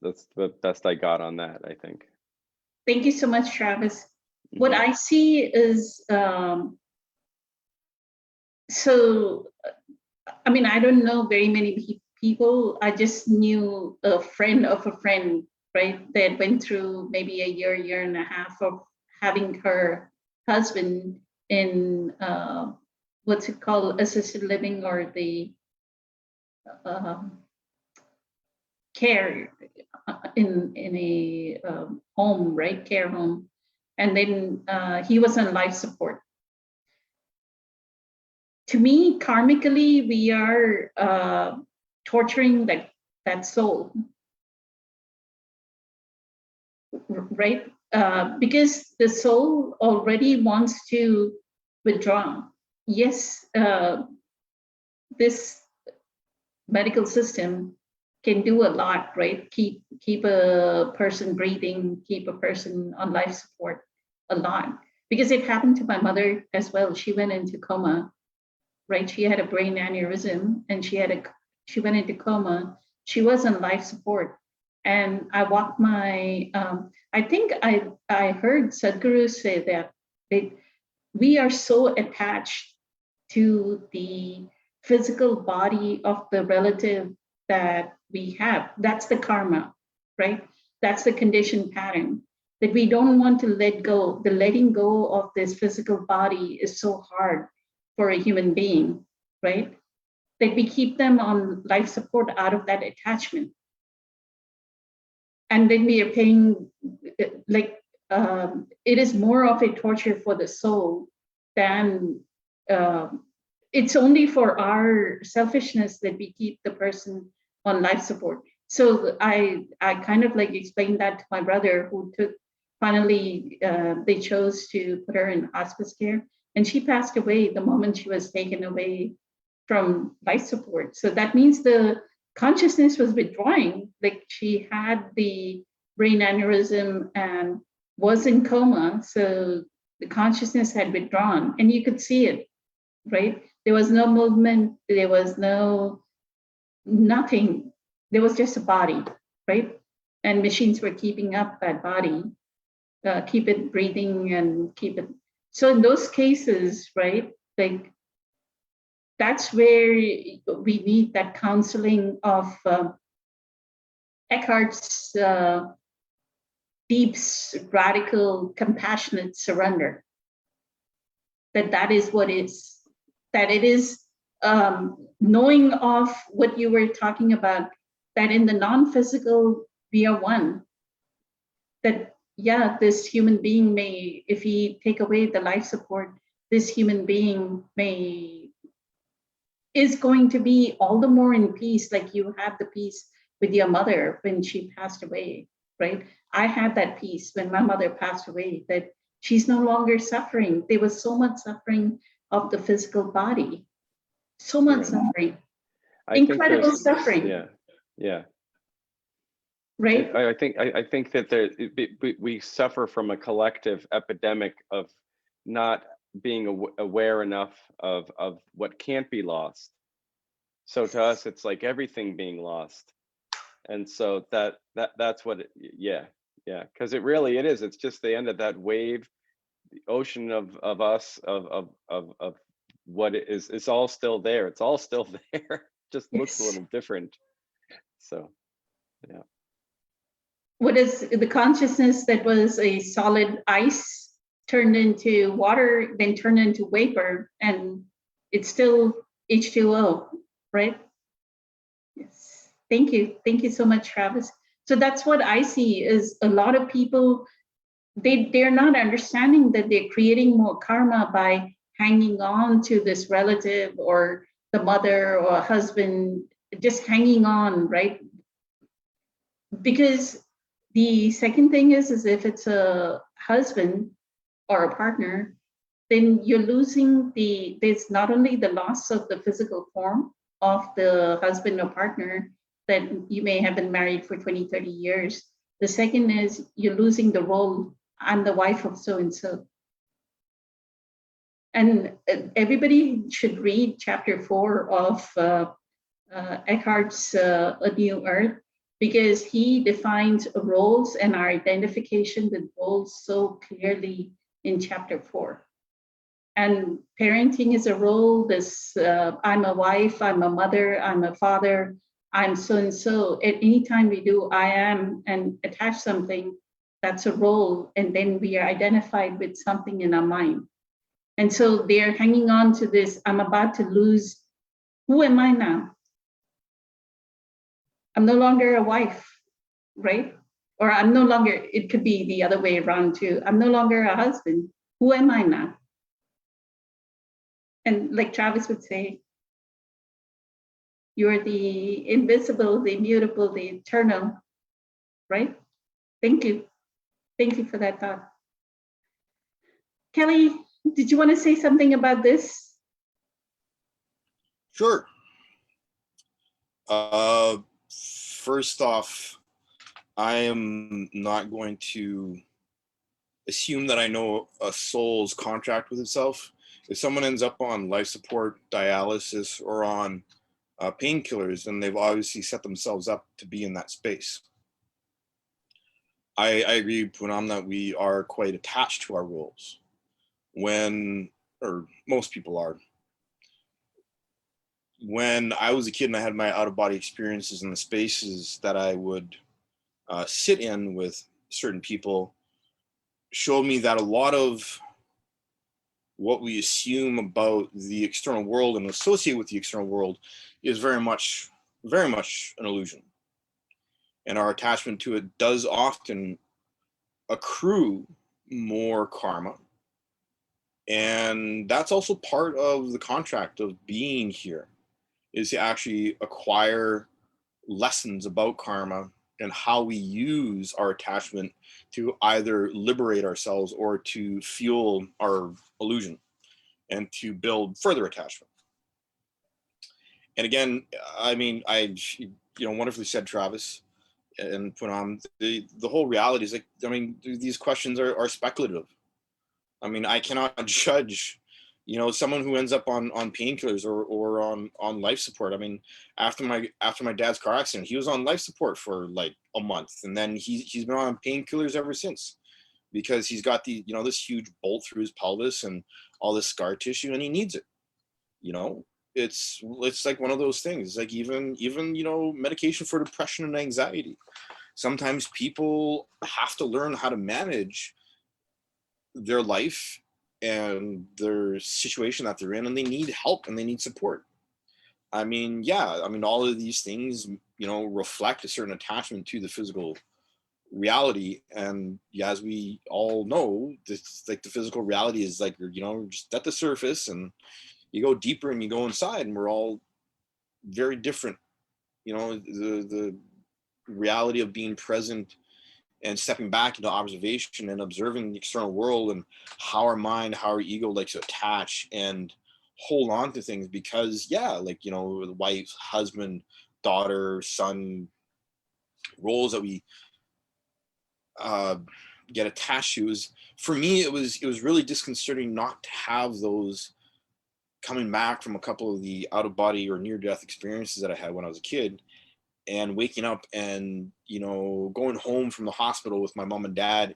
that's the best I got on that, I think. Thank you so much, Travis. What I see is, so, I mean, I don't know very many people. I just knew a friend of a friend, right, that went through maybe a year and a half of having her husband in, what's it called, assisted living, or the care in a home, right, care home. And then he was on life support. To me, karmically, we are torturing that soul, right? Because the soul already wants to withdraw. Yes, this medical system can do a lot, right? Keep a person breathing, keep a person on life support a lot. Because it happened to my mother as well. She went into coma, right? She had a brain aneurysm and she went into coma. She was on life support. And I walked my, I think I heard Sadhguru say that we are so attached to the physical body of the relative that we have. That's the karma, right? That's the conditioned pattern, that we don't want to let go. The letting go of this physical body is so hard for a human being, right? That we keep them on life support out of that attachment. And then we are paying, like, it is more of a torture for the soul than, it's only for our selfishness that we keep the person on life support. So I kind of like explained that to my brother, who finally they chose to put her in hospice care, and she passed away the moment she was taken away from life support. So that means the consciousness was withdrawing, like she had the brain aneurysm and was in coma. So the consciousness had withdrawn, and you could see it, right? There was no movement, there was nothing. There was just a body, right? And machines were keeping up that body, keep it breathing and keep it. So in those cases, right, like that's where we need that counseling of Eckhart's deep, radical, compassionate surrender. That is what is, that it is knowing of what you were talking about, that in the non-physical, we are one. That, yeah, this human being may, if we take away the life support, this human being is going to be all the more in peace, like you had the peace with your mother when she passed away, right? I had that peace when my mother passed away, that she's no longer suffering. There was so much suffering of the physical body, so much suffering, incredible suffering. Yeah. Right. I think that we suffer from a collective epidemic of not being aware enough of what can't be lost. So to us, it's like everything being lost, and so that's what because it really is. It's just the end of that wave, the ocean of us of what it is. It's all still there. It's all still there. Just looks a little different. So yeah. What is the consciousness that was a solid ice turned into water, then turned into vapor, and it's still H2O, right? Yes. Thank you. Thank you so much, Travis. So that's what I see is a lot of people, they're not understanding that they're creating more karma by hanging on to this relative or the mother or husband, just hanging on, right? Because the second thing is if it's a husband or a partner, then you're losing there's not only the loss of the physical form of the husband or partner that you may have been married for 20, 30 years. The second is you're losing the role, I'm the wife of so-and-so. And everybody should read chapter 4 of Eckhart's A New Earth, because he defines roles and our identification with roles so clearly in chapter 4. And parenting is a role. This I'm a wife, I'm a mother, I'm a father, I'm so-and-so. At any time we do I am and attach something, that's a role. And then we are identified with something in our mind. And so they're hanging on to this, I'm about to lose, who am I now? I'm no longer a wife, right? Or I'm no longer, it could be the other way around too. I'm no longer a husband. Who am I now? And like Travis would say, you're the invisible, the immutable, the eternal, right? Thank you. Thank you for that thought. Kelly, did you want to say something about this? Sure. First off, I am not going to assume that I know a soul's contract with itself. If someone ends up on life support, dialysis, or on painkillers, then they've obviously set themselves up to be in that space. I agree, Poonam, that we are quite attached to our roles. Or most people are. When I was a kid and I had my out-of-body experiences in the spaces that I would sit in with certain people, showed me that a lot of what we assume about the external world and associate with the external world is very much an illusion. And our attachment to it does often accrue more karma. And that's also part of the contract of being here, is to actually acquire lessons about karma and how we use our attachment to either liberate ourselves or to fuel our illusion and to build further attachment. And again, I mean, wonderfully said, Travis. and put on, the whole reality is like, I mean, these questions are speculative. I mean, I cannot judge, you know, someone who ends up on painkillers or on life support. I mean, after my dad's car accident, he was on life support for like a month, and then he's been on painkillers ever since, because he's got the, you know, this huge bolt through his pelvis and all this scar tissue, and he needs it. You know, it's like one of those things. Like even you know, medication for depression and anxiety. Sometimes people have to learn how to manage their life and their situation that they're in, and they need help and they need support. I mean, yeah, I mean, all of these things, you know, reflect a certain attachment to the physical reality. And yeah, as we all know, this, like, the physical reality is like, you know, just at the surface, and you go deeper and you go inside, and we're all very different. You know, the reality of being present and stepping back into observation and observing the external world, and how our mind, how our ego likes to attach and hold on to things, because yeah, like, you know, the wife, husband, daughter, son roles that we get attached to. Is, for me, it was really disconcerting not to have those coming back from a couple of the out of body or near death experiences that I had when I was a kid, and waking up and, you know, going home from the hospital with my mom and dad,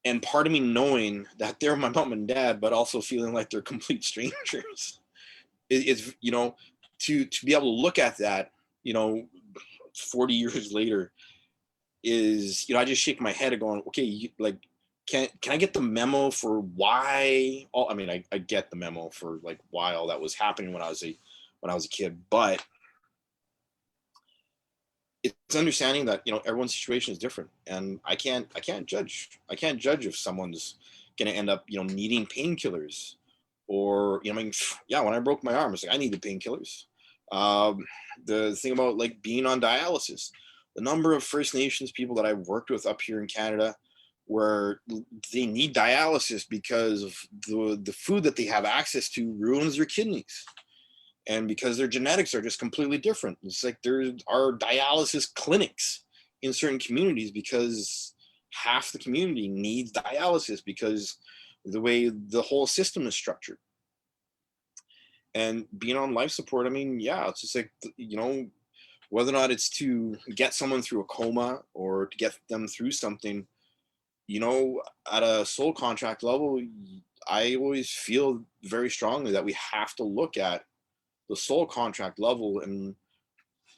and part of me knowing that they're my mom and dad, but also feeling like they're complete strangers. It's, you know, to be able to look at that, you know, 40 years later, is, you know, I just shake my head and going, okay, like, can I get the memo for why all, I mean, I get the memo for like why all that was happening when I was a kid, but it's understanding that, you know, everyone's situation is different, and I can't judge if someone's going to end up, you know, needing painkillers, or, you know, I mean, yeah, when I broke my arm, it's like I needed painkillers. The thing about like being on dialysis, the number of First Nations people that I've worked with up here in Canada, where they need dialysis because of the food that they have access to ruins their kidneys, and because their genetics are just completely different. It's like there are dialysis clinics in certain communities because half the community needs dialysis because of the way the whole system is structured. And being on life support, I mean, yeah, it's just like, you know, whether or not it's to get someone through a coma or to get them through something, you know, at a soul contract level, I always feel very strongly that we have to look at the soul contract level, and,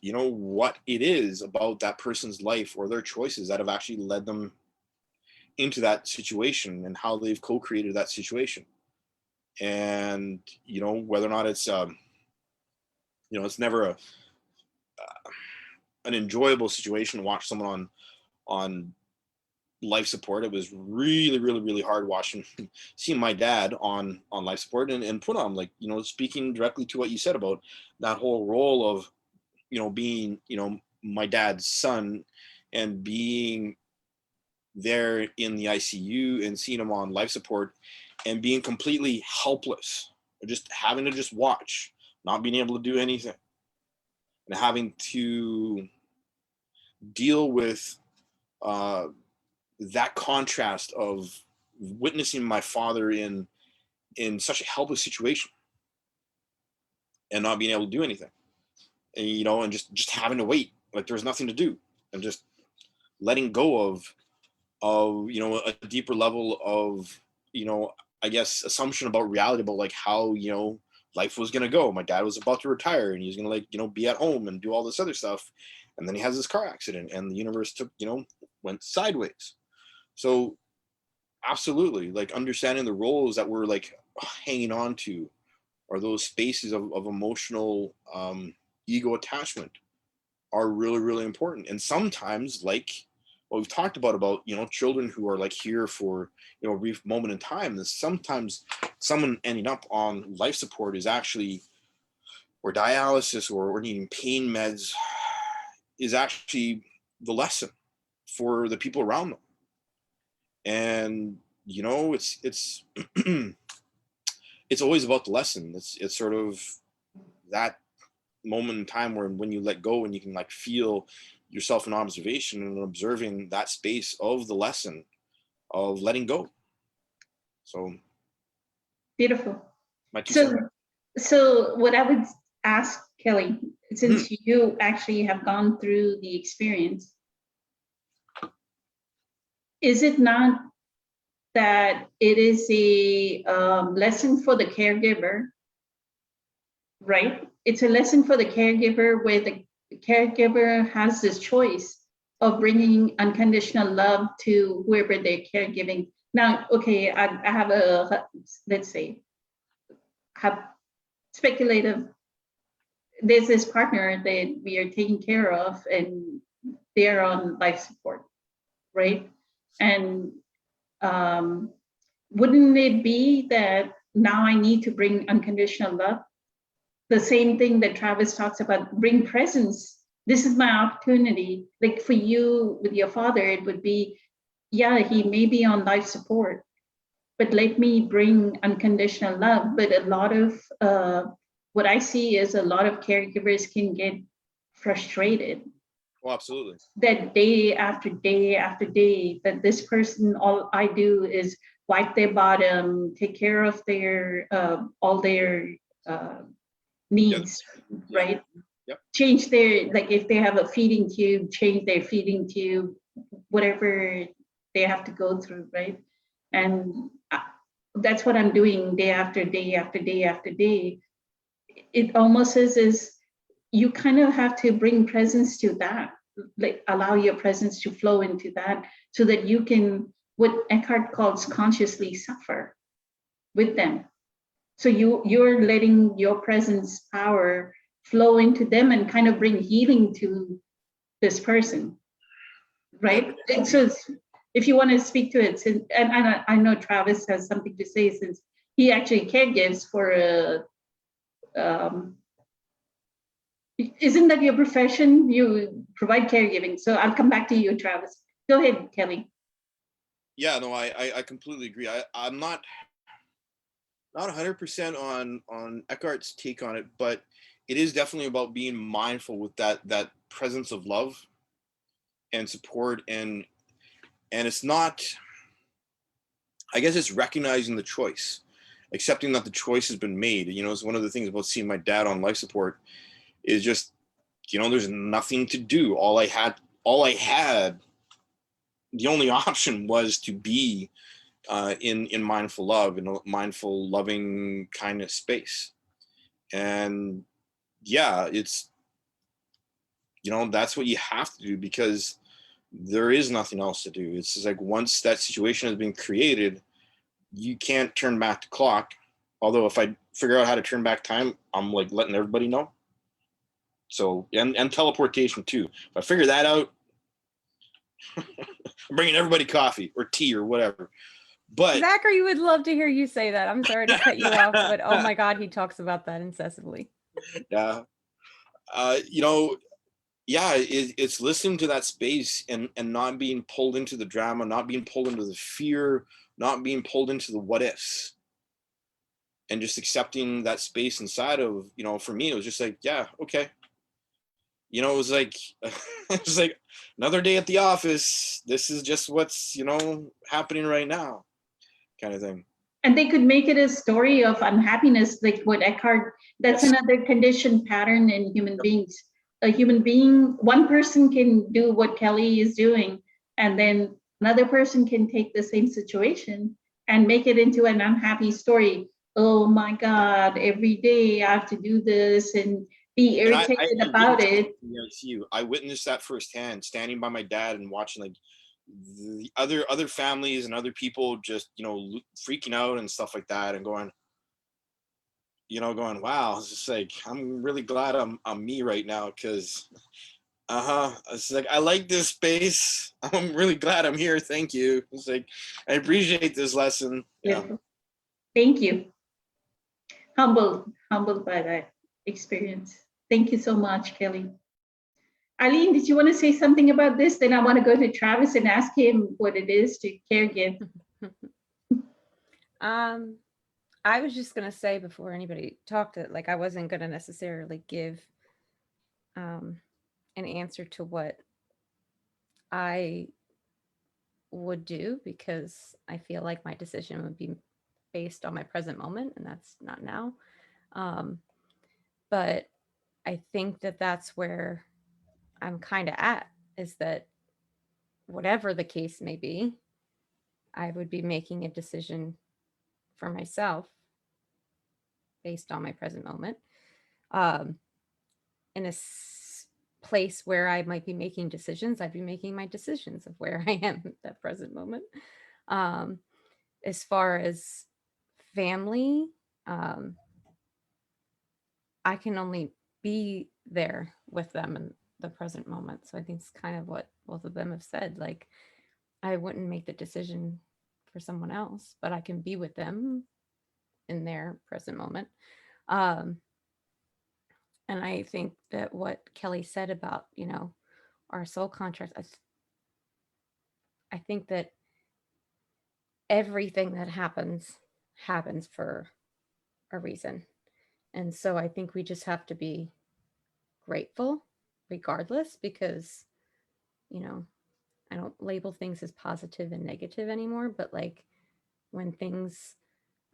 you know, what it is about that person's life or their choices that have actually led them into that situation, and how they've co-created that situation. And, you know, whether or not it's you know, it's never an enjoyable situation to watch someone on life support. It was really hard watching seeing my dad on life support, and put on, like, you know, speaking directly to what you said about that whole role of, you know, being, you know, my dad's son, and being there in the ICU and seeing him on life support and being completely helpless, just having to just watch, not being able to do anything, and having to deal with that contrast of witnessing my father in such a helpless situation and not being able to do anything, and, you know, and just having to wait like there's nothing to do, and just letting go of, you know, a deeper level of, you know, I guess assumption about reality, about like how, you know, life was going to go. My dad was about to retire, and he's going to, like, you know, be at home and do all this other stuff, and then he has this car accident, and the universe took, you know, went sideways. So absolutely, like, understanding the roles that we're like hanging on to, or those spaces of emotional ego attachment, are really important. And sometimes, like what we've talked about, you know, children who are like here for, you know, a brief moment in time, is sometimes someone ending up on life support is actually, or dialysis, or needing pain meds, is actually the lesson for the people around them. And, you know, it's it's always about the lesson. It's sort of that moment in time where when you let go and you can like feel yourself in observation and observing that space of the lesson of letting go. So Beautiful. my 2 cents. So what I would ask Kelly, since you actually have gone through the experience, is it not that it is a lesson for the caregiver, right? It's a lesson for the caregiver where the caregiver has this choice of bringing unconditional love to whoever they're caregiving. Now, okay, I have let's say, have speculative, there's this partner that we are taking care of and they're on life support, right? And wouldn't it be that now I need to bring unconditional love? The same thing that Travis talks about, bring presence. This is my opportunity. Like for you with your father, it would be, yeah, he may be on life support, but let me bring unconditional love. But a lot of what I see is a lot of caregivers can get frustrated. Oh, absolutely. That day after day after day, that this person, all I do is wipe their bottom, take care of their all their needs, right? Yep. Change their, like if they have a feeding tube, change their feeding tube, whatever they have to go through, right? And that's what I'm doing day after day after day after day. It almost is you kind of have to bring presence to that, like allow your presence to flow into that so that you can, what Eckhart calls consciously suffer with them. So you're letting your presence power flow into them and kind of bring healing to this person, right? And so if you want to speak to it, since, and I know Travis has something to say since he actually caregives for a, isn't that your profession? You provide caregiving. So I'll come back to you, Travis. Go ahead, Kelly. Yeah, no, I completely agree. I'm not 100% on Eckhart's take on it, but it is definitely about being mindful with that presence of love and support, and it's not, I guess it's recognizing the choice, accepting that the choice has been made. You know, it's one of the things about seeing my dad on life support is just, you know, there's nothing to do. All I had, the only option was to be in mindful love, in a mindful, loving kindness space. And yeah, it's, you know, that's what you have to do because there is nothing else to do. It's just like once that situation has been created, you can't turn back the clock. Although if I figure out how to turn back time, I'm like letting everybody know. So, and teleportation too. If I figure that out, I'm bringing everybody coffee or tea or whatever. But Zachary would love to hear you say that. I'm sorry to cut you off, but oh my God, he talks about that incessantly. Yeah. You know, yeah, it's listening to that space and not being pulled into the drama, not being pulled into the fear, not being pulled into the what ifs, and just accepting that space inside of, you know, for me, it was just like, yeah, okay. You know, it was like, it was like another day at the office. This is just what's, you know, happening right now kind of thing. And they could make it a story of unhappiness, like what Eckhart, that's Yes. another conditioned pattern in human beings. A human being, one person can do what Kelly is doing, and then another person can take the same situation and make it into an unhappy story. Oh my God, every day I have to do this and be irritated about it. I witnessed that firsthand, standing by my dad and watching like the other families and other people just, you know, freaking out and stuff like that, and going, you know, going, wow, it's just like, I'm really glad I'm me right now, because it's like, I like this space. I'm really glad I'm here. Thank you. It's like, I appreciate this lesson. Yeah. Thank you. Humbled by that experience. Thank you so much, Kelly. Eileen, did you want to say something about this? Then I want to go to Travis and ask him what it is to caregive. I was just gonna say before anybody talked that like I wasn't gonna necessarily give an answer to what I would do, because I feel like my decision would be based on my present moment, and that's not now. But I think that that's where I'm kind of at, is that whatever the case may be, I would be making a decision for myself based on my present moment. In a place where I might be making decisions, I'd be making my decisions of where I am at that present moment. As far as family, I can only be there with them in the present moment. So I think it's kind of what both of them have said. Like, I wouldn't make the decision for someone else, but I can be with them in their present moment. And I think that what Kelly said about, our soul contracts, I think that everything that happens for a reason. And so I think we just have to be grateful regardless, because, I don't label things as positive and negative anymore, but like when things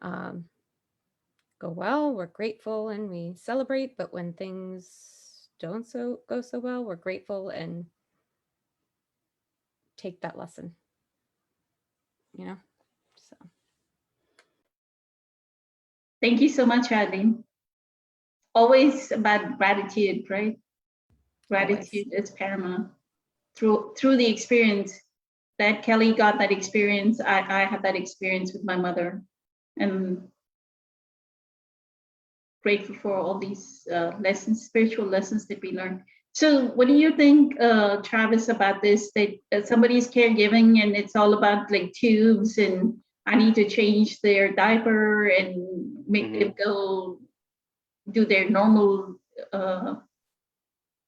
go well, we're grateful and we celebrate. But when things don't go so well, we're grateful and take that lesson, So Thank you so much, Eileen. Always about gratitude, right? Gratitude is paramount. Through the experience that Kelly got, that experience, I had that experience with my mother, and grateful for all these lessons, spiritual lessons that we learned. So what do you think, Travis, about this, that somebody's caregiving and it's all about like tubes and I need to change their diaper and make them go do their normal, go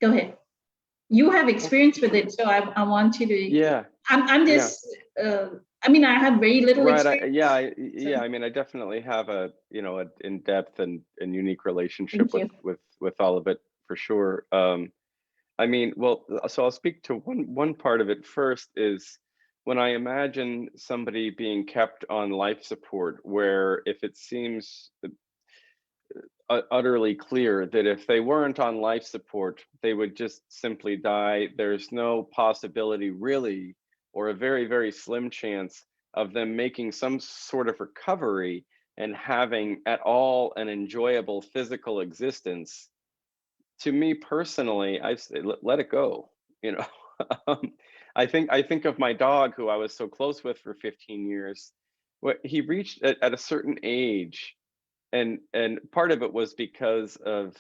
ahead. You have experience with it, so I want you to. Yeah. I'm just. I mean, I have very little experience. I mean, I definitely have a an in-depth and unique relationship with all of it for sure. I mean, well, so I'll speak to one part of it first. Is when I imagine somebody being kept on life support, where if it seems utterly clear that if they weren't on life support, they would just simply die. There's no possibility really, or a very, very slim chance of them making some sort of recovery and having at all an enjoyable physical existence. To me personally, I say, let it go, I think of my dog, who I was so close with for 15 years. What he reached at a certain age, and part of it was because of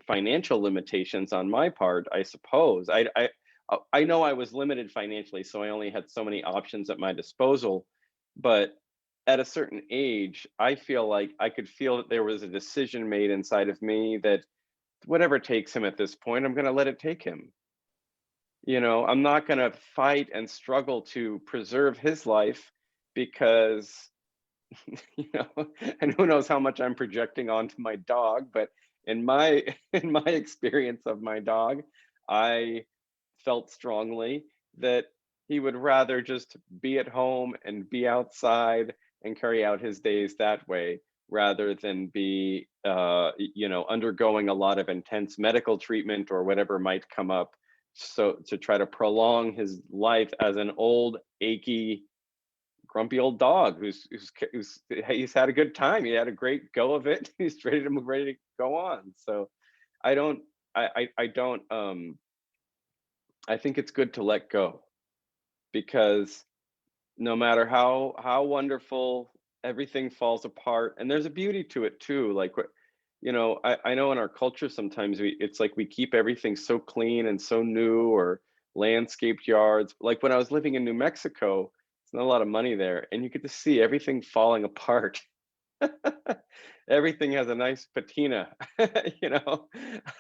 financial limitations on my part, I suppose. I know I was limited financially, so I only had so many options at my disposal. But at a certain age, I feel like I could feel that there was a decision made inside of me that whatever takes him at this point, I'm going to let it take him. I'm not going to fight and struggle to preserve his life, because and who knows how much I'm projecting onto my dog, but in my experience of my dog, I felt strongly that he would rather just be at home and be outside and carry out his days that way, rather than be undergoing a lot of intense medical treatment or whatever might come up, so to try to prolong his life as an old achy grumpy old dog who's he's had a good time. He had a great go of it. He's ready to go on. So I don't I think it's good to let go, because no matter how wonderful, everything falls apart, and there's a beauty to it too. Like, I know in our culture sometimes it's like we keep everything so clean and so new, or landscaped yards. Like when I was living in New Mexico, not a lot of money there, and you get to see everything falling apart. Everything has a nice patina,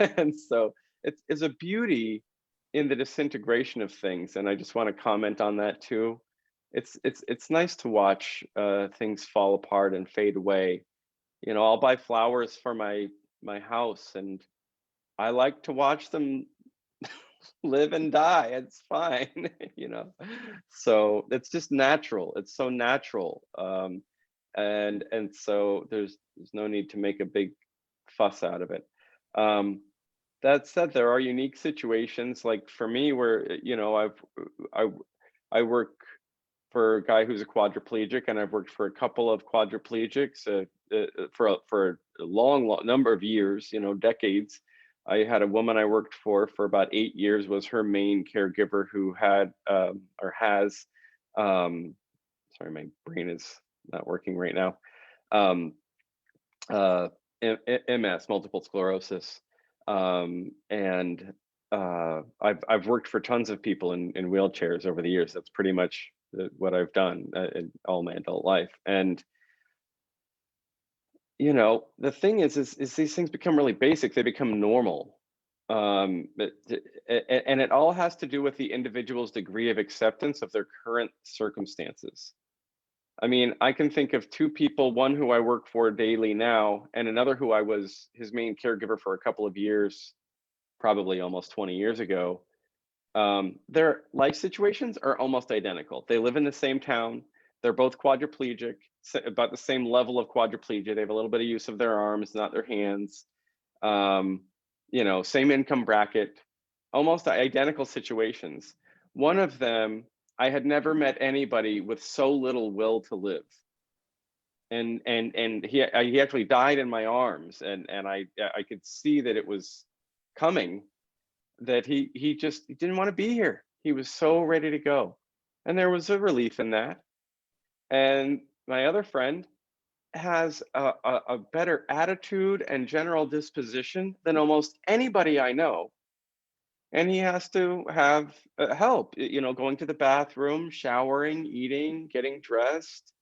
and so it's a beauty in the disintegration of things. And I just want to comment on that too. It's nice to watch things fall apart and fade away. I'll buy flowers for my house, and I like to watch them live and die. It's fine, you know. So it's just natural. It's so natural, and so there's no need to make a big fuss out of it. Um, that said, there are unique situations, like for me, where you know I I work for a guy who's a quadriplegic, and I've worked for a couple of quadriplegics for a long number of years, you know, decades. I had a woman I worked for about 8 years, was her main caregiver, who had or has, um, sorry, my brain is not working right now. Um, uh, MS, multiple sclerosis, and I've worked for tons of people in wheelchairs over the years. That's pretty much what I've done in all my adult life. And you know, the thing is these things become really basic. They become normal, and it all has to do with the individual's degree of acceptance of their current circumstances. I mean, I can think of two people, one who I work for daily now, and another who I was his main caregiver for a couple of years, probably almost 20 years ago. Their life situations are almost identical. They live in the same town. They're both quadriplegic, about the same level of quadriplegia. They have a little bit of use of their arms, not their hands. Um, you know, same income bracket, almost identical situations. One of them, I had never met anybody with so little will to live. And he actually died in my arms, and I could see that it was coming, that he didn't want to be here. He was so ready to go. And there was a relief in that. And my other friend has a better attitude and general disposition than almost anybody I know. And he has to have help, you know, going to the bathroom, showering, eating, getting dressed,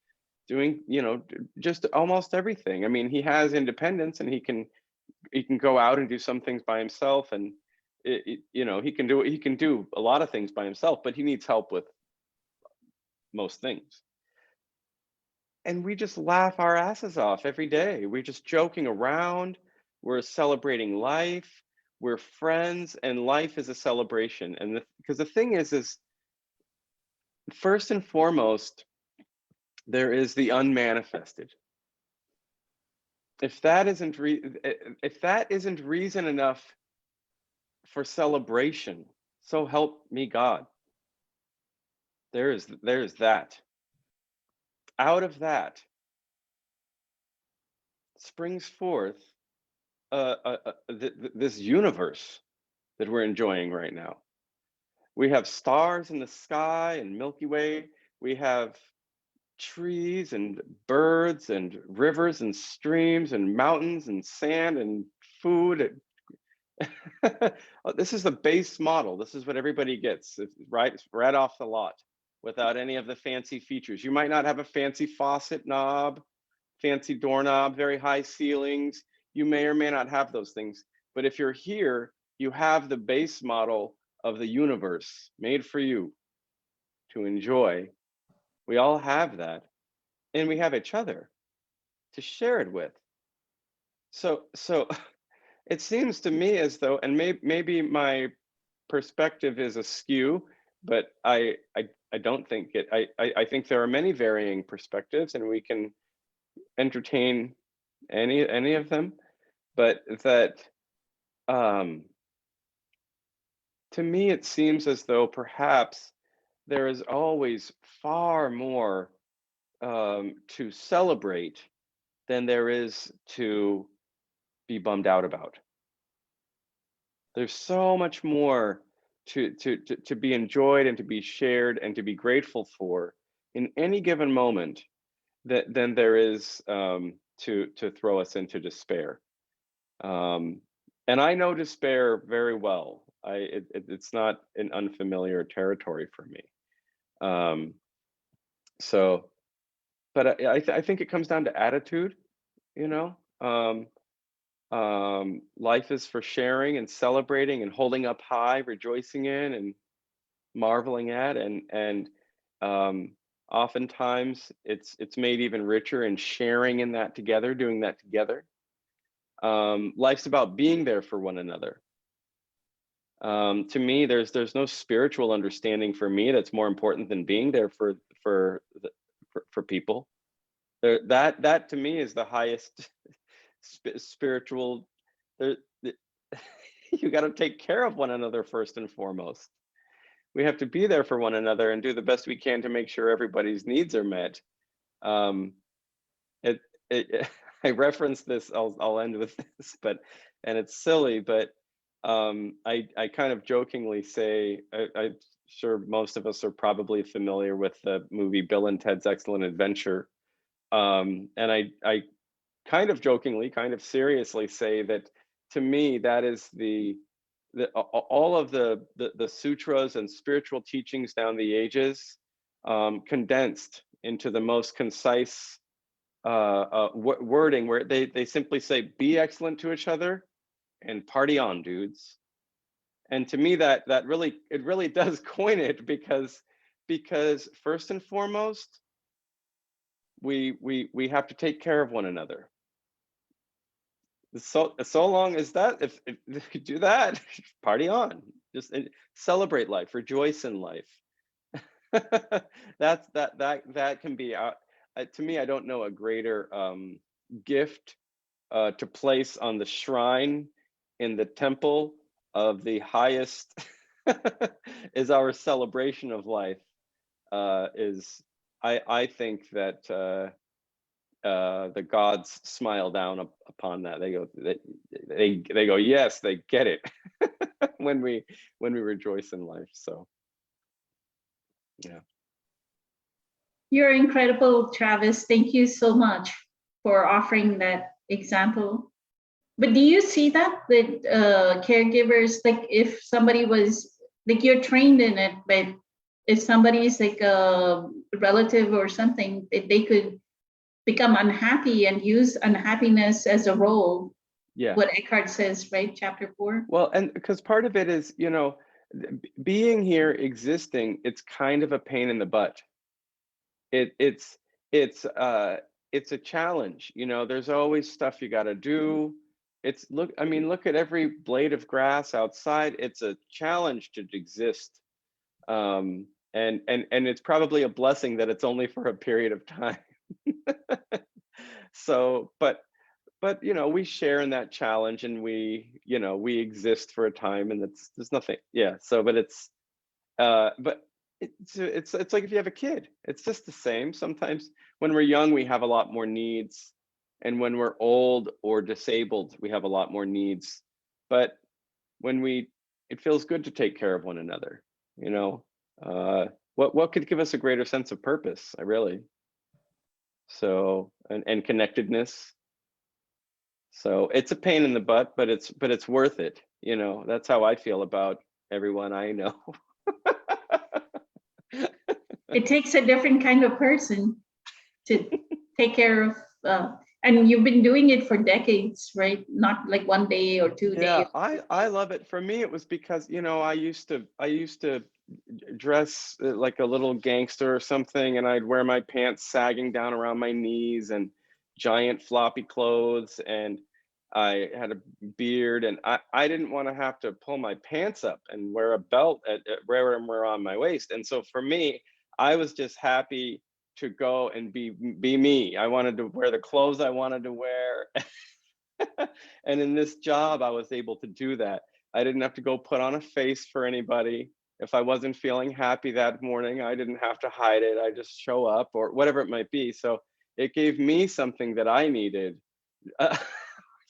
doing, you know, just almost everything. I mean, he has independence, and he can go out and do some things by himself, and you know, he can do a lot of things by himself, but he needs help with most things. And we just laugh our asses off every day. We're just joking around. We're celebrating life. We're friends, and life is a celebration. And because the thing is first and foremost, there is the unmanifested. If that isn't if that isn't reason enough for celebration, so help me God. There's that. Out of that springs forth this universe that we're enjoying right now. We have stars in the sky and Milky Way. We have trees and birds and rivers and streams and mountains and sand and food. This is the base model. This is what everybody gets, right off the lot, without any of the fancy features. You might not have a fancy faucet knob, fancy doorknob, very high ceilings. You may or may not have those things. But if you're here, you have the base model of the universe made for you to enjoy. We all have that. And we have each other to share it with. So it seems to me as though, and maybe my perspective is askew, but I don't think it. I think there are many varying perspectives, and we can entertain any of them. But that, um, to me, it seems as though perhaps there is always far more to celebrate than there is to be bummed out about. There's so much more to be enjoyed and to be shared and to be grateful for in any given moment than there is to throw us into despair. Um, and I know despair very well. It's not an unfamiliar territory for me. Um, so, but I think it comes down to attitude, you know. Life is for sharing and celebrating and holding up high, rejoicing in and marveling at, and um, oftentimes it's made even richer in sharing in that together, doing that together. Life's about being there for one another. To me, there's no spiritual understanding for me that's more important than being there for people. That to me is the highest spiritual. You got to take care of one another first and foremost. We have to be there for one another and do the best we can to make sure everybody's needs are met. I referenced this. I'll end with this, and it's silly, but I kind of jokingly say, I'm sure most of us are probably familiar with the movie Bill and Ted's Excellent Adventure, and I kind of jokingly, kind of seriously say that to me that is all of the sutras and spiritual teachings down the ages, condensed into the most concise wording, where they simply say, be excellent to each other and party on, dudes. And to me, that really does coin it, because first and foremost, we have to take care of one another. So long as that, if you do that, party on, just celebrate life, rejoice in life. That can be to me, I don't know a greater gift to place on the shrine in the temple of the highest is our celebration of life. I think that the gods smile down upon that. They go, yes, they get it when we rejoice in life. So yeah. You're incredible, Travis. Thank you so much for offering that example. But do you see that with caregivers, like if somebody was, like you're trained in it, but if somebody's like a relative or something, they could become unhappy and use unhappiness as a role. Yeah. What Eckhart says, right? Chapter 4. Well, and because part of it is, being here, existing, it's kind of a pain in the butt. It's a challenge. There's always stuff you got to do. Look at every blade of grass outside. It's a challenge to exist. And it's probably a blessing that it's only for a period of time. So, but we share in that challenge, and we exist for a time, and there's nothing. Yeah. So, but it's like if you have a kid, it's just the same. Sometimes when we're young, we have a lot more needs. And when we're old or disabled, we have a lot more needs. But it feels good to take care of one another. What could give us a greater sense of purpose? So, and connectedness. So it's a pain in the butt, but it's worth it. That's how I feel about everyone I know. It takes a different kind of person to take care of, and you've been doing it for decades, right? Not like 1 day or 2 days. Yeah, I love it. For me, it was because I used to dress like a little gangster or something, and I'd wear my pants sagging down around my knees and giant floppy clothes, and I had a beard, and I didn't want to have to pull my pants up and wear a belt wherever around my waist. And so for me, I was just happy to go and be me. I wanted to wear the clothes I wanted to wear. And in this job, I was able to do that. I didn't have to go put on a face for anybody. If I wasn't feeling happy that morning, I didn't have to hide it. I just show up, or whatever it might be. So it gave me something that I needed,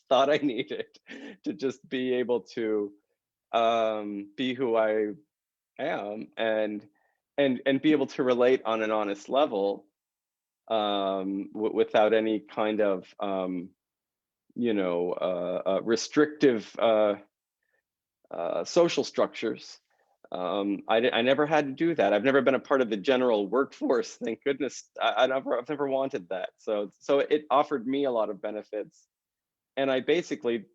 thought I needed, to just be able to be who I am, and be able to relate on an honest level, without any kind of restrictive social structures. I never had to do that. I've never been a part of the general workforce. Thank goodness. I've never wanted that. So it offered me a lot of benefits, and I basically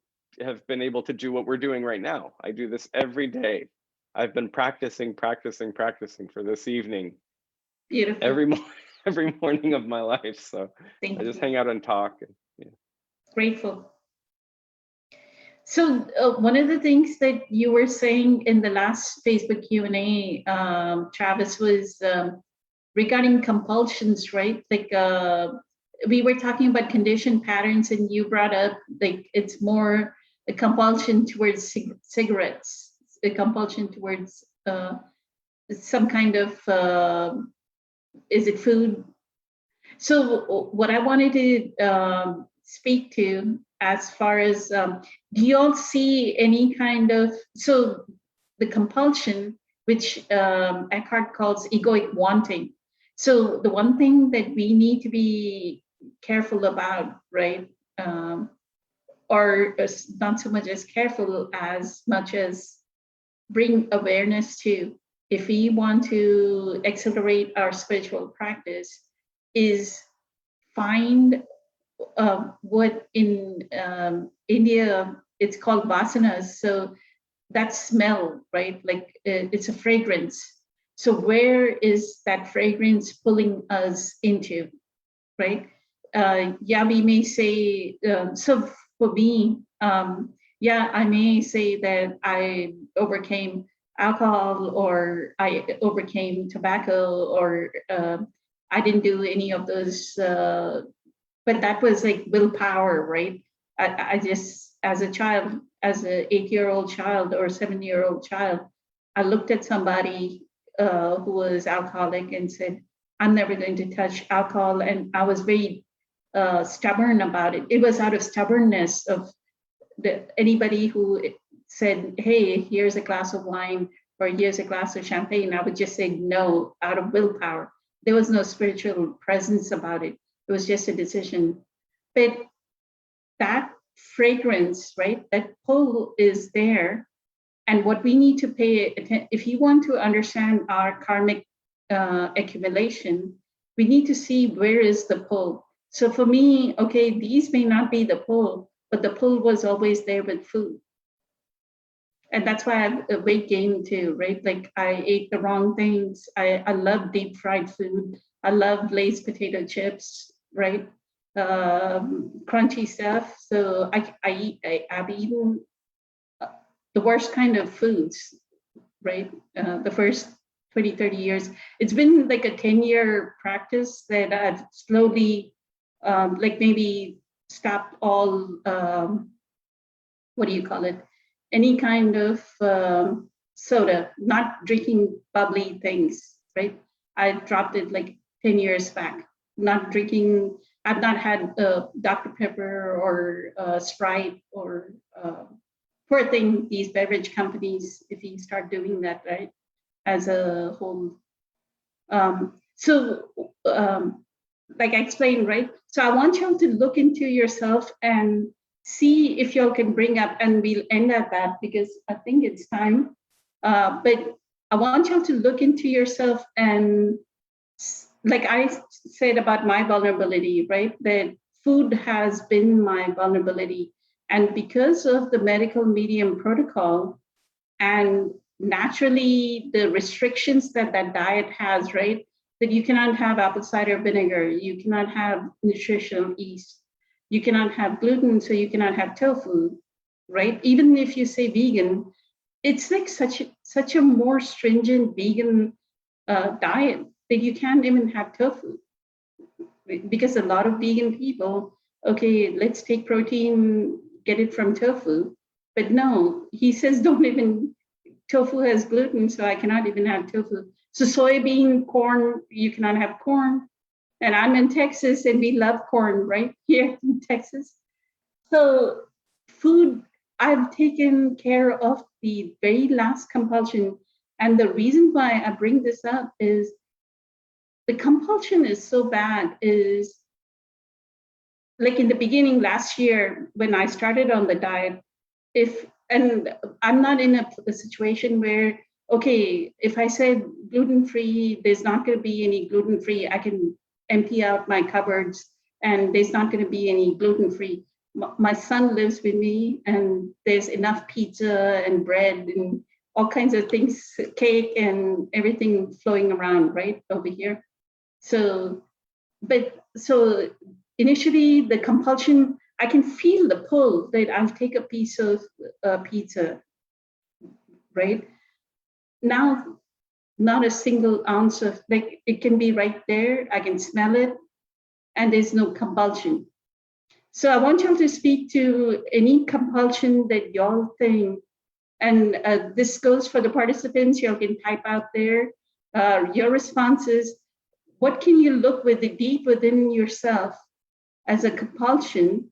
have been able to do what we're doing right now. I do this every day. I've been practicing for this evening. Beautiful. Every morning of my life. So Thank I just you. hang out and talk. And, Grateful. So one of the things that you were saying in the last Facebook Q&A, Travis, was regarding compulsions, right? Like we were talking about conditioned patterns, and you brought up like it's more a compulsion towards cigarettes, a compulsion towards some kind of is it food? So what I wanted to speak to, as far as do you all see any kind of, so the compulsion, which Eckhart calls egoic wanting. So the one thing that we need to be careful about, right? Or not so much as careful as much as bring awareness to, if we want to accelerate our spiritual practice, is find what in India it's called vasanas. So that smell, right? Like it's a fragrance. So where is that fragrance pulling us into, right? Yeah, we may say, so for me, yeah, I may say that I overcame alcohol, or I overcame tobacco, or I didn't do any of those, but that was like willpower, right? I just, as a child, as an 8-year-old child or 7-year-old child, I looked at somebody who was alcoholic and said, I'm never going to touch alcohol. And I was very stubborn about it. It was out of stubbornness of anybody who said, hey, here's a glass of wine or here's a glass of champagne, I would just say no out of willpower. There was no spiritual presence about it. It was just a decision. But that fragrance, right, that pull is there. And what we need to pay attention, if you want to understand our karmic accumulation, we need to see where is the pull. So for me, okay, these may not be the pull, but the pull was always there with food. And that's why I have a weight gain too, right? Like I ate the wrong things. I love deep fried food. I love Lay's potato chips, right? Crunchy stuff. So I've eaten the worst kind of foods, right? The first 20, 30 years. It's been like a 10-year practice that I've slowly, like maybe stopped all, what do you call it? Any kind of soda, not drinking bubbly things, right? I dropped it like 10 years back. Not drinking, I've not had Dr. Pepper or Sprite or poor thing, these beverage companies, if you start doing that, right, as a whole. Like I explained, right? So I want y'all to look into yourself and see if y'all can bring up, and we'll end at that because I think it's time. But I want y'all to look into yourself, and like I said about my vulnerability, right? That food has been my vulnerability. And because of the medical medium protocol and naturally the restrictions that that diet has, right? That you cannot have apple cider vinegar, you cannot have nutritional yeast, you cannot have gluten, so you cannot have tofu, right? Even if you say vegan, it's like such a more stringent vegan diet that you can't even have tofu. Because a lot of vegan people, okay, let's take protein, get it from tofu. But no, he says don't even, tofu has gluten, so I cannot even have tofu. So soybean, corn, you cannot have corn. And I'm in Texas and we love corn, right? Here in Texas. So food, I've taken care of the very last compulsion. And the reason why I bring this up is the compulsion is so bad, is like in the beginning last year when I started on the diet, and I'm not in a situation where, okay, if I said gluten-free, there's not going to be any gluten-free, I can empty out my cupboards and there's not going to be any gluten-free. My son lives with me and there's enough pizza and bread and all kinds of things, cake and everything flowing around right over here. So initially the compulsion I can feel the pull that I'll take a piece of pizza, right? Now, not a single ounce of, like, it can be right there. I can smell it, and there's no compulsion. So I want y'all to speak to any compulsion that y'all think, and this goes for the participants. Y'all can type out there your responses. What can you look with the deep within yourself as a compulsion?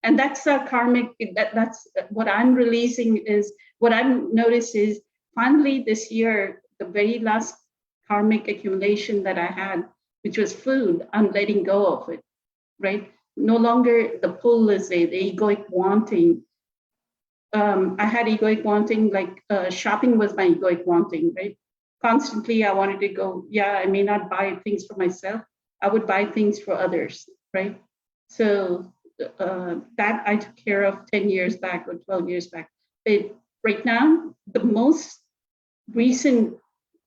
And that's a karmic, that's what I'm releasing, is what I've noticed is finally this year, the very last karmic accumulation that I had, which was food, I'm letting go of it, right? No longer the pull is there, the egoic wanting. I had egoic wanting, like shopping was my egoic wanting, right? Constantly I wanted to go, yeah, I may not buy things for myself, I would buy things for others, right? So that I took care of 10 years back or 12 years back. But right now, the most recent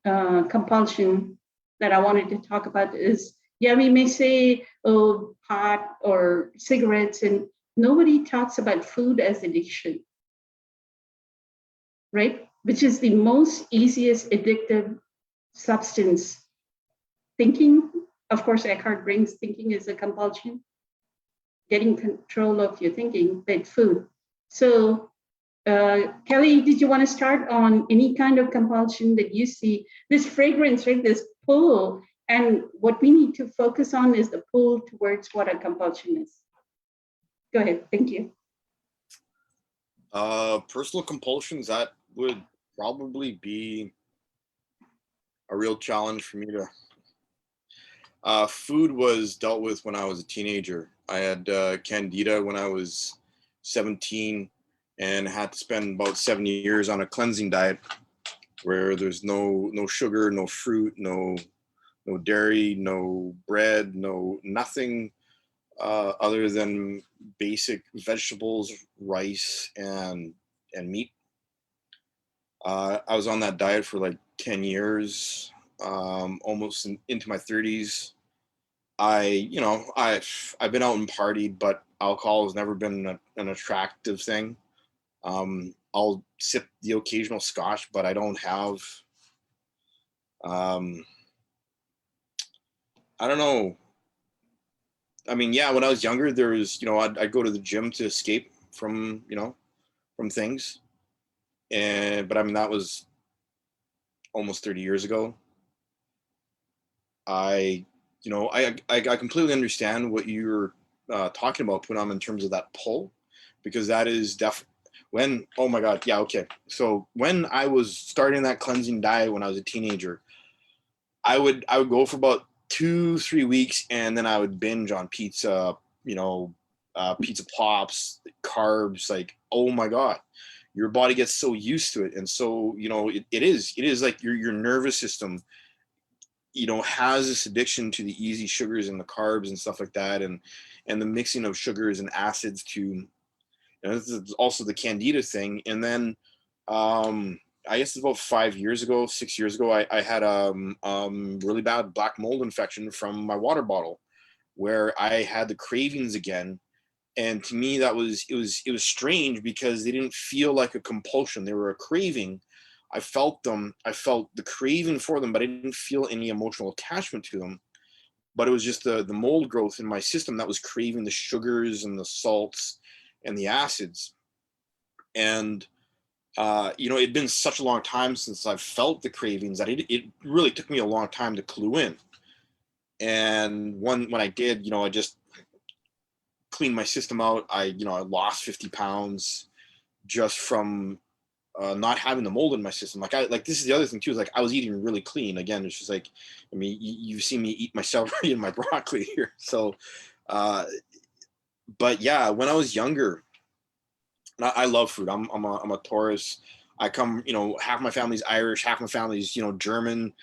compulsion that I wanted to talk about is, yeah, we may say, oh, pot or cigarettes, and nobody talks about food as addiction, right? Which is the most easiest addictive substance. Thinking, of course, Eckhart brings thinking is a compulsion, getting control of your thinking, but food. So Kelly, did you want to start on any kind of compulsion that you see? This fragrance, right? This pull, and what we need to focus on is the pull towards what a compulsion is. Go ahead. Thank you. Personal compulsions, that would probably be a real challenge for me to. Food was dealt with when I was a teenager. I had candida when I was 17 and had to spend about 7 years on a cleansing diet where there's no sugar, no fruit, no dairy, no bread, nothing other than basic vegetables, rice, and meat. I was on that diet for like 10 years, almost into my 30s. I've been out and partied, but alcohol has never been an attractive thing. I'll sip the occasional scotch, but I don't have, I don't know. I mean, yeah, when I was younger, there was, I'd go to the gym to escape from, from things. But I mean, that was almost 30 years ago. I completely understand what you're talking about, Poonam, in terms of that pull, because that is oh my God. Yeah. Okay. So when I was starting that cleansing diet, when I was a teenager, I would go for about 2-3 weeks, and then I would binge on pizza, pizza pops, carbs, like, oh my God, your body gets so used to it. And so, it is like your nervous system, has this addiction to the easy sugars and the carbs and stuff like that. And the mixing of sugars and acids to, this is also the candida thing. And then, I guess it's about 6 years ago, I had a really bad black mold infection from my water bottle, where I had the cravings again. And to me, it was strange, because they didn't feel like a compulsion. They were a craving. I felt them. I felt the craving for them, but I didn't feel any emotional attachment to them. But it was just the mold growth in my system that was craving the sugars and the salts and the acids. And it'd been such a long time since I've felt the cravings that it really took me a long time to clue in. And when I did, I just cleaned my system out. I lost 50 pounds just from not having the mold in my system. Like this is the other thing too, is like I was eating really clean. Again, it's just like, I mean, you've seen me eat my celery and my broccoli here. So, but yeah, when I was younger, I love food. I'm a Taurus. I come, half my family's Irish, half my family's, German.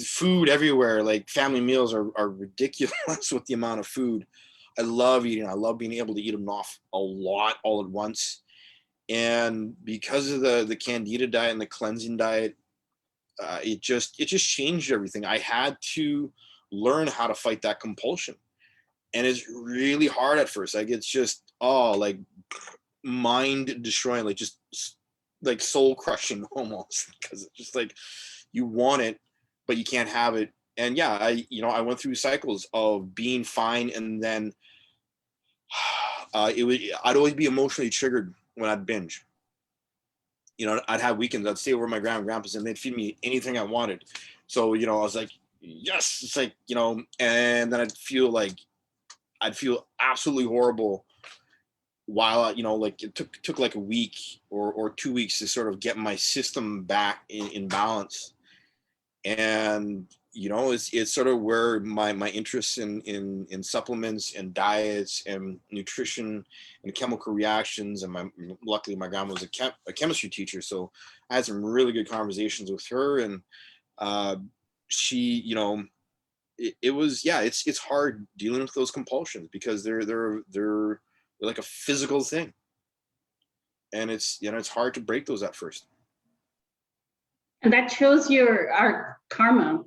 Food everywhere. Like family meals are ridiculous with the amount of food. I love eating. I love being able to eat them off a lot all at once. And because of the candida diet and the cleansing diet, it just changed everything. I had to learn how to fight that compulsion. And it's really hard at first. Like, it's just, like mind destroying, like just like soul crushing almost, because it's just like you want it, but you can't have it. And yeah, I went through cycles of being fine, and then I'd always be emotionally triggered when I'd binge. I'd have weekends, I'd stay over at my grandpa's, and they'd feed me anything I wanted. So, I was like, yes, it's like, and then I'd feel absolutely horrible while, like it took like a week or 2 weeks to sort of get my system back in balance. And, it's sort of where my interest in supplements and diets and nutrition and chemical reactions, and luckily my grandma was a chemistry teacher, so I had some really good conversations with her. And she, it was, yeah, it's hard dealing with those compulsions, because they're like a physical thing, and it's hard to break those at first. And that shows our karma,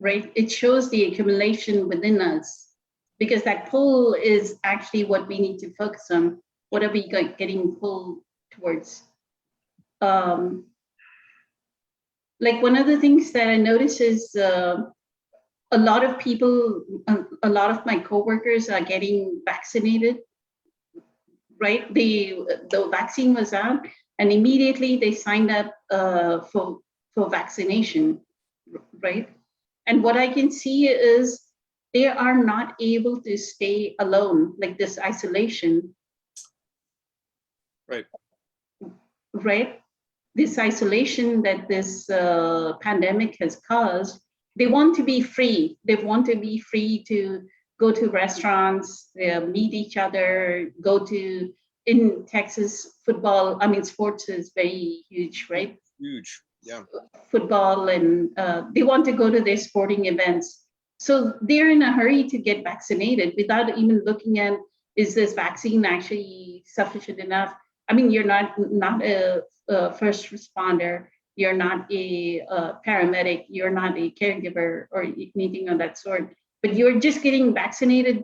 right? It shows the accumulation within us, because that pull is actually what we need to focus on. What are we getting pulled towards? Like one of the things that I notice is a lot of people, a lot of my coworkers are getting vaccinated, right? The vaccine was out, and immediately they signed up for vaccination, right? And what I can see is they are not able to stay alone, like this isolation. Right. Right? This isolation that this pandemic has caused, they want to be free. They want to be free to go to restaurants, meet each other, in Texas, football, sports is very huge, right? Huge. Yeah. Football, and they want to go to their sporting events. So they're in a hurry to get vaccinated without even looking at, is this vaccine actually sufficient enough? You're not a first responder, you're not a paramedic, you're not a caregiver or anything of that sort, but you're just getting vaccinated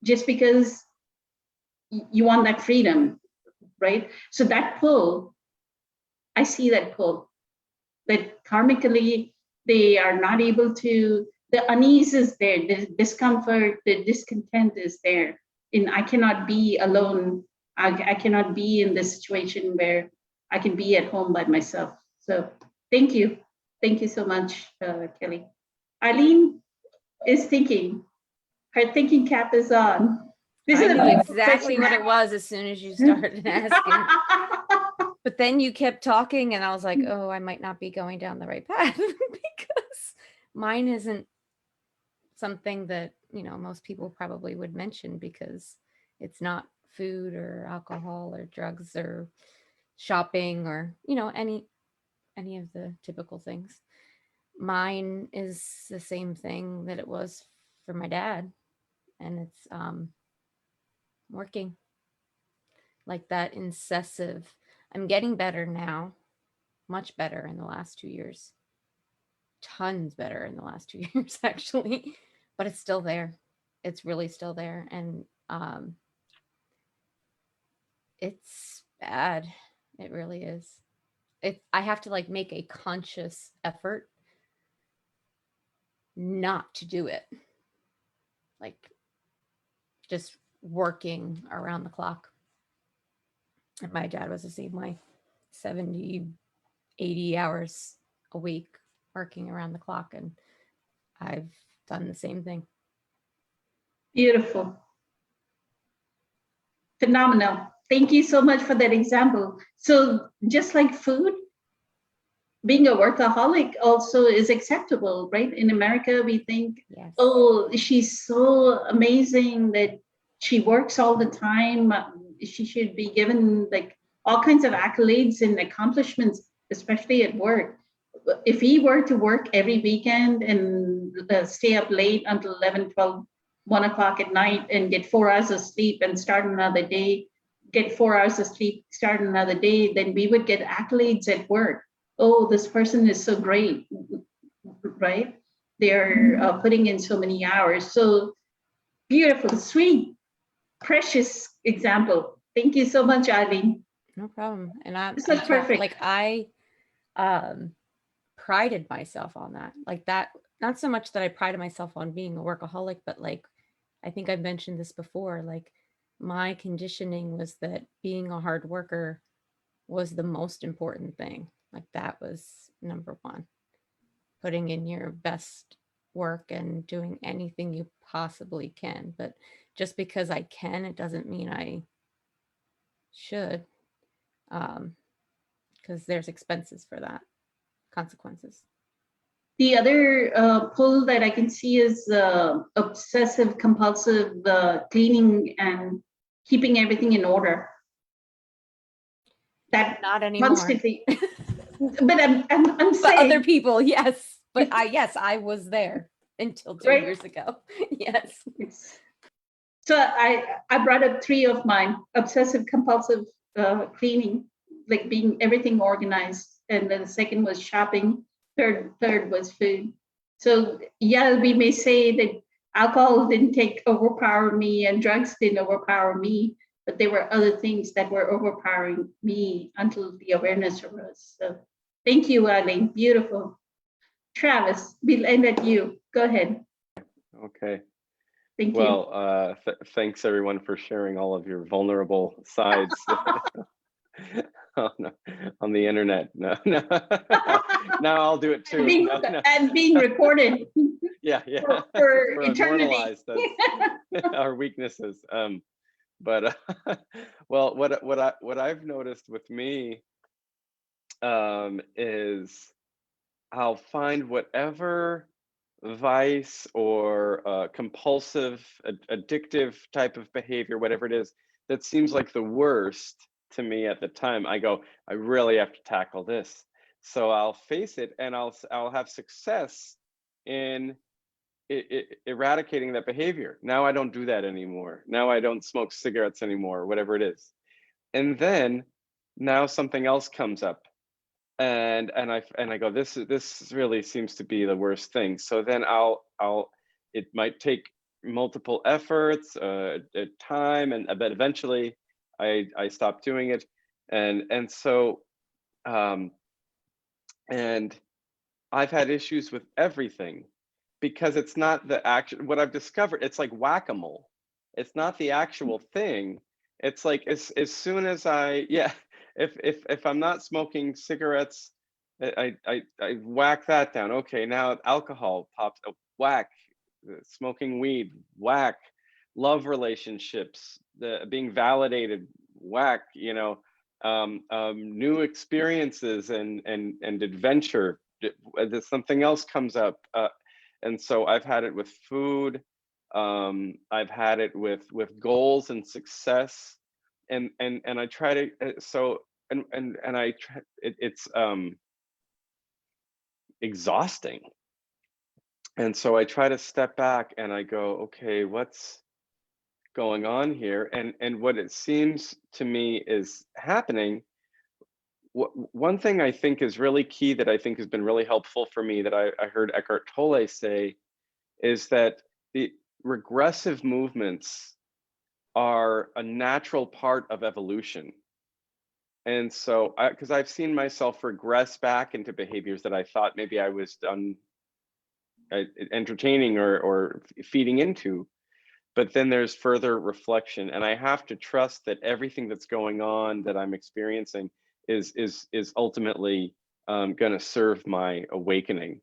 just because you want that freedom, right? So that pull, I see that pull, that karmically they are not able to, the unease is there, the discomfort, the discontent is there. And I cannot be alone. I cannot be in this situation where I can be at home by myself. So thank you. Thank you so much, Kelly. Eileen is thinking. Her thinking cap is on. This I is knew exactly what it was as soon as you started asking. But then you kept talking and I was like, oh, I might not be going down the right path because mine isn't something that, most people probably would mention, because it's not food or alcohol or drugs or shopping or, any of the typical things. Mine is the same thing that it was for my dad. And it's working, like that incessive. I'm getting better now, much better in the last 2 years, tons better in the last 2 years actually, but it's still there. It's really still there. And it's bad. It really is. I have to like make a conscious effort not to do it, like just working around the clock. And my dad was the same way, 70, 80 hours a week working around the clock. And I've done the same thing. Beautiful. Phenomenal. Thank you so much for that example. So just like food, being a workaholic also is acceptable, right? In America, we think, yes, oh, she's so amazing that she works all the time. She should be given like all kinds of accolades and accomplishments, especially at work. If he were to work every weekend and stay up late until 11, 12, 1 o'clock at night and get 4 hours of sleep and start another day, get 4 hours of sleep, start another day, then we would get accolades at work. Oh, this person is so great, right? They're putting in so many hours. So beautiful, sweet, precious example. Thank you so much, Eileen. No problem. And I'm This was perfect. like I prided myself on that. Like that, not so much that I prided myself on being a workaholic, but like I think I've mentioned this before, like my conditioning was that being a hard worker was the most important thing. Like that was number one. Putting in your best work and doing anything you possibly can. But just because I can, it doesn't mean I should. Because there's expenses for that, consequences. The other pull that I can see is obsessive compulsive cleaning and keeping everything in order. That Not anymore. constantly. But I'm But saying other people, yes. But I was there until 2 Right. years ago. Yes. So I brought up three of mine: obsessive compulsive cleaning, like being everything organized, and then the second was shopping. Third was food. So yeah, we may say that alcohol didn't overpower me and drugs didn't overpower me, but there were other things that were overpowering me until the awareness arose. So thank you, Eileen. Beautiful. Travis, we'll end at you. Go ahead. Okay. Thank you. Well, thanks everyone for sharing all of your vulnerable sides on the internet. No. Now I'll do it too. No. And being recorded. Yeah. For We're eternity. immortalized as our weaknesses. But well, what I've noticed with me is I'll find whatever vice or compulsive, addictive type of behavior, whatever it is, that seems like the worst to me at the time. I go, I really have to tackle this. So I'll face it, and I'll have success in eradicating that behavior. Now I don't do that anymore. Now I don't smoke cigarettes anymore, whatever it is. And then now something else comes up, and I go, this really seems to be the worst thing. So then it might take multiple efforts, time, but eventually I stop doing it, and so and I've had issues with everything because it's not the action. What I've discovered, it's like whack-a-mole. It's not the actual thing. It's like as soon as if I'm not smoking cigarettes, I whack that down. Okay, now alcohol pops up, whack. Smoking weed, whack. Love relationships, being validated, whack. New experiences and adventure. Something else comes up, and so I've had it with food. I've had it with goals and success, and I try to and I try, it's exhausting, and so I try to step back and I go, okay, what's going on here? And what it seems to me is happening. One thing I think is really key that I think has been really helpful for me that I heard Eckhart Tolle say is that the regressive movements are a natural part of evolution. And so, because I've seen myself regress back into behaviors that I thought maybe I was entertaining or feeding into, but then there's further reflection, and I have to trust that everything that's going on that I'm experiencing is ultimately going to serve my awakening,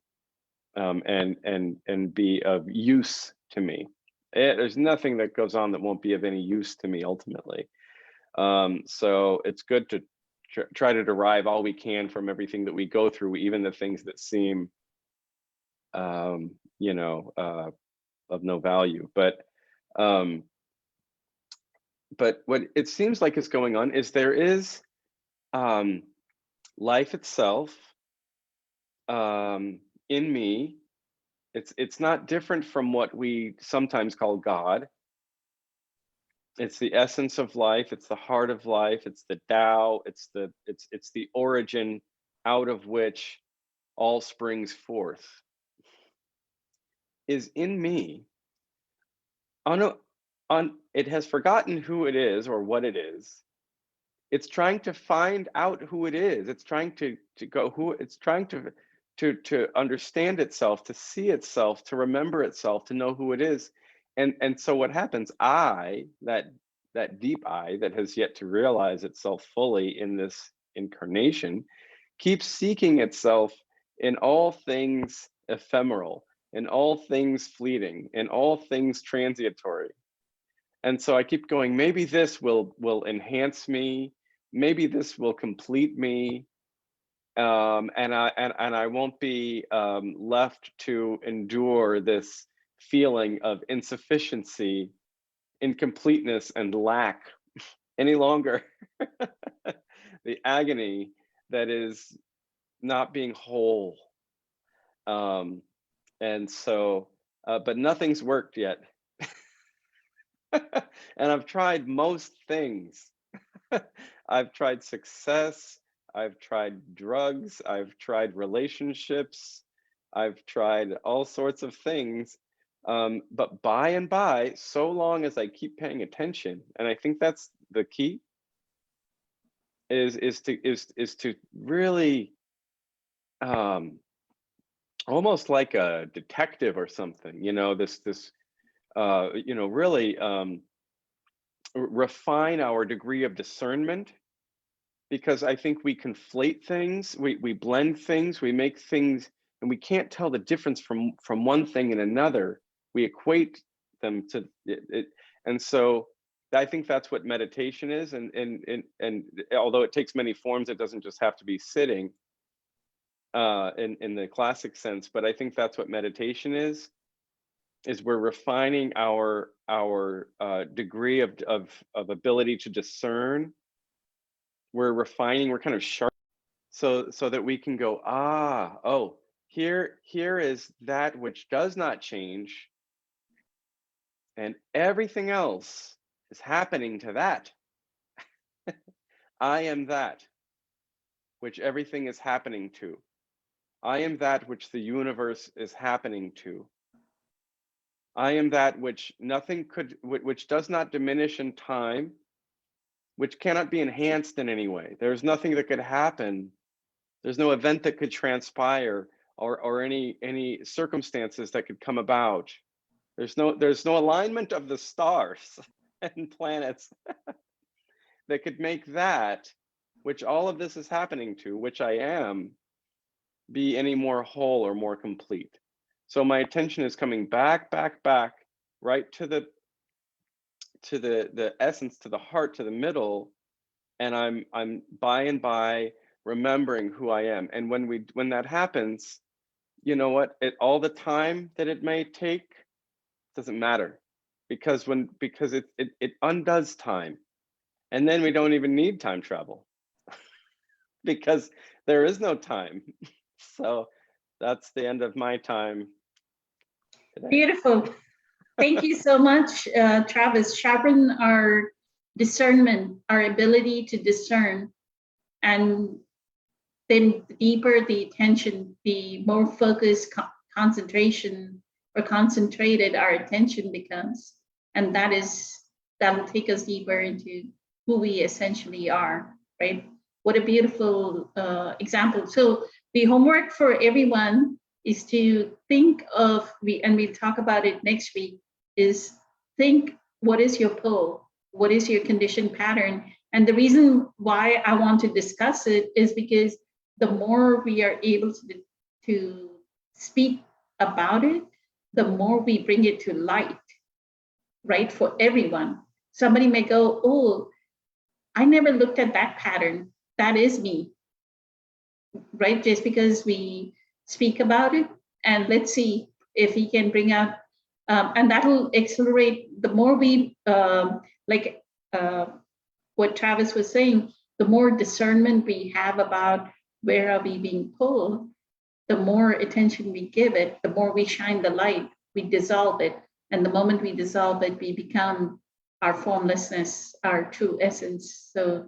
and be of use to me. There's nothing that goes on that won't be of any use to me ultimately. So it's good to try to derive all we can from everything that we go through, even the things that seem of no value. But what it seems like is going on is there is life itself in me. It's not different from what we sometimes call God. It's the essence of life. It's the heart of life. It's the Tao. It's the origin out of which all springs forth. Is in me on it has forgotten who it is or what it is. It's trying to find out who it is. It's trying to go who, it's trying to understand itself, to see itself, to remember itself, to know who it is. And so what happens, I, that deep I that has yet to realize itself fully in this incarnation, keeps seeking itself in all things ephemeral, in all things fleeting, in all things transitory. And so I keep going, maybe this will enhance me, maybe this will complete me, and I won't be left to endure this feeling of insufficiency, incompleteness, and lack any longer. The agony that is not being whole. And so, but nothing's worked yet. And I've tried most things. I've tried success, I've tried drugs, I've tried relationships, I've tried all sorts of things. But by and by, so long as I keep paying attention, and I think that's the key, is to really almost like a detective or something, you know, you know, really refine our degree of discernment, because I think we conflate things, we blend things, we make things, and we can't tell the difference from one thing and another. We equate them to it, and so I think that's what meditation is. And although it takes many forms, it doesn't just have to be sitting in the classic sense. But I think that's what meditation is we're refining our degree of ability to discern. We're refining, we're kind of sharp, so that we can go, oh, here is that which does not change, and everything else is happening to that. I am that which everything is happening to. I am that which the universe is happening to. I am that which nothing could, which does not diminish in time, which cannot be enhanced in any way. There's nothing that could happen. There's no event that could transpire, or any circumstances that could come about. There's no alignment of the stars and planets that could make that, which all of this is happening to, which I am, be any more whole or more complete. So my attention is coming back, right to the essence, to the heart, to the middle, and I'm by and by remembering who I am. And when that happens, you know what? All the time that it may take doesn't matter, because it undoes time, and then we don't even need time travel because there is no time. So that's the end of my time today. Beautiful. Thank you so much, Travis. Sharpen our discernment, our ability to discern, and then the deeper the attention, the more focused concentration or concentrated our attention becomes, and that'll take us deeper into who we essentially are, right? What a beautiful example. So the homework for everyone is to think of, and we'll talk about it next week, is think, what is your pull? What is your condition pattern? And the reason why I want to discuss it is because the more we are able to speak about it, the more we bring it to light, right, for everyone. Somebody may go, oh, I never looked at that pattern. That is me, right? Just because we speak about it, and let's see if he can bring out, and that'll accelerate the more we, what Travis was saying, the more discernment we have about where are we being pulled, the more attention we give it, the more we shine the light, we dissolve it. And the moment we dissolve it, we become our formlessness, our true essence. So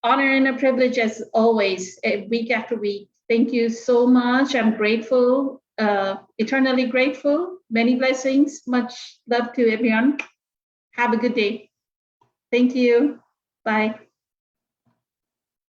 honor and a privilege as always, week after week. Thank you so much. I'm grateful, eternally grateful. Many blessings, much love to everyone. Have a good day. Thank you. Bye.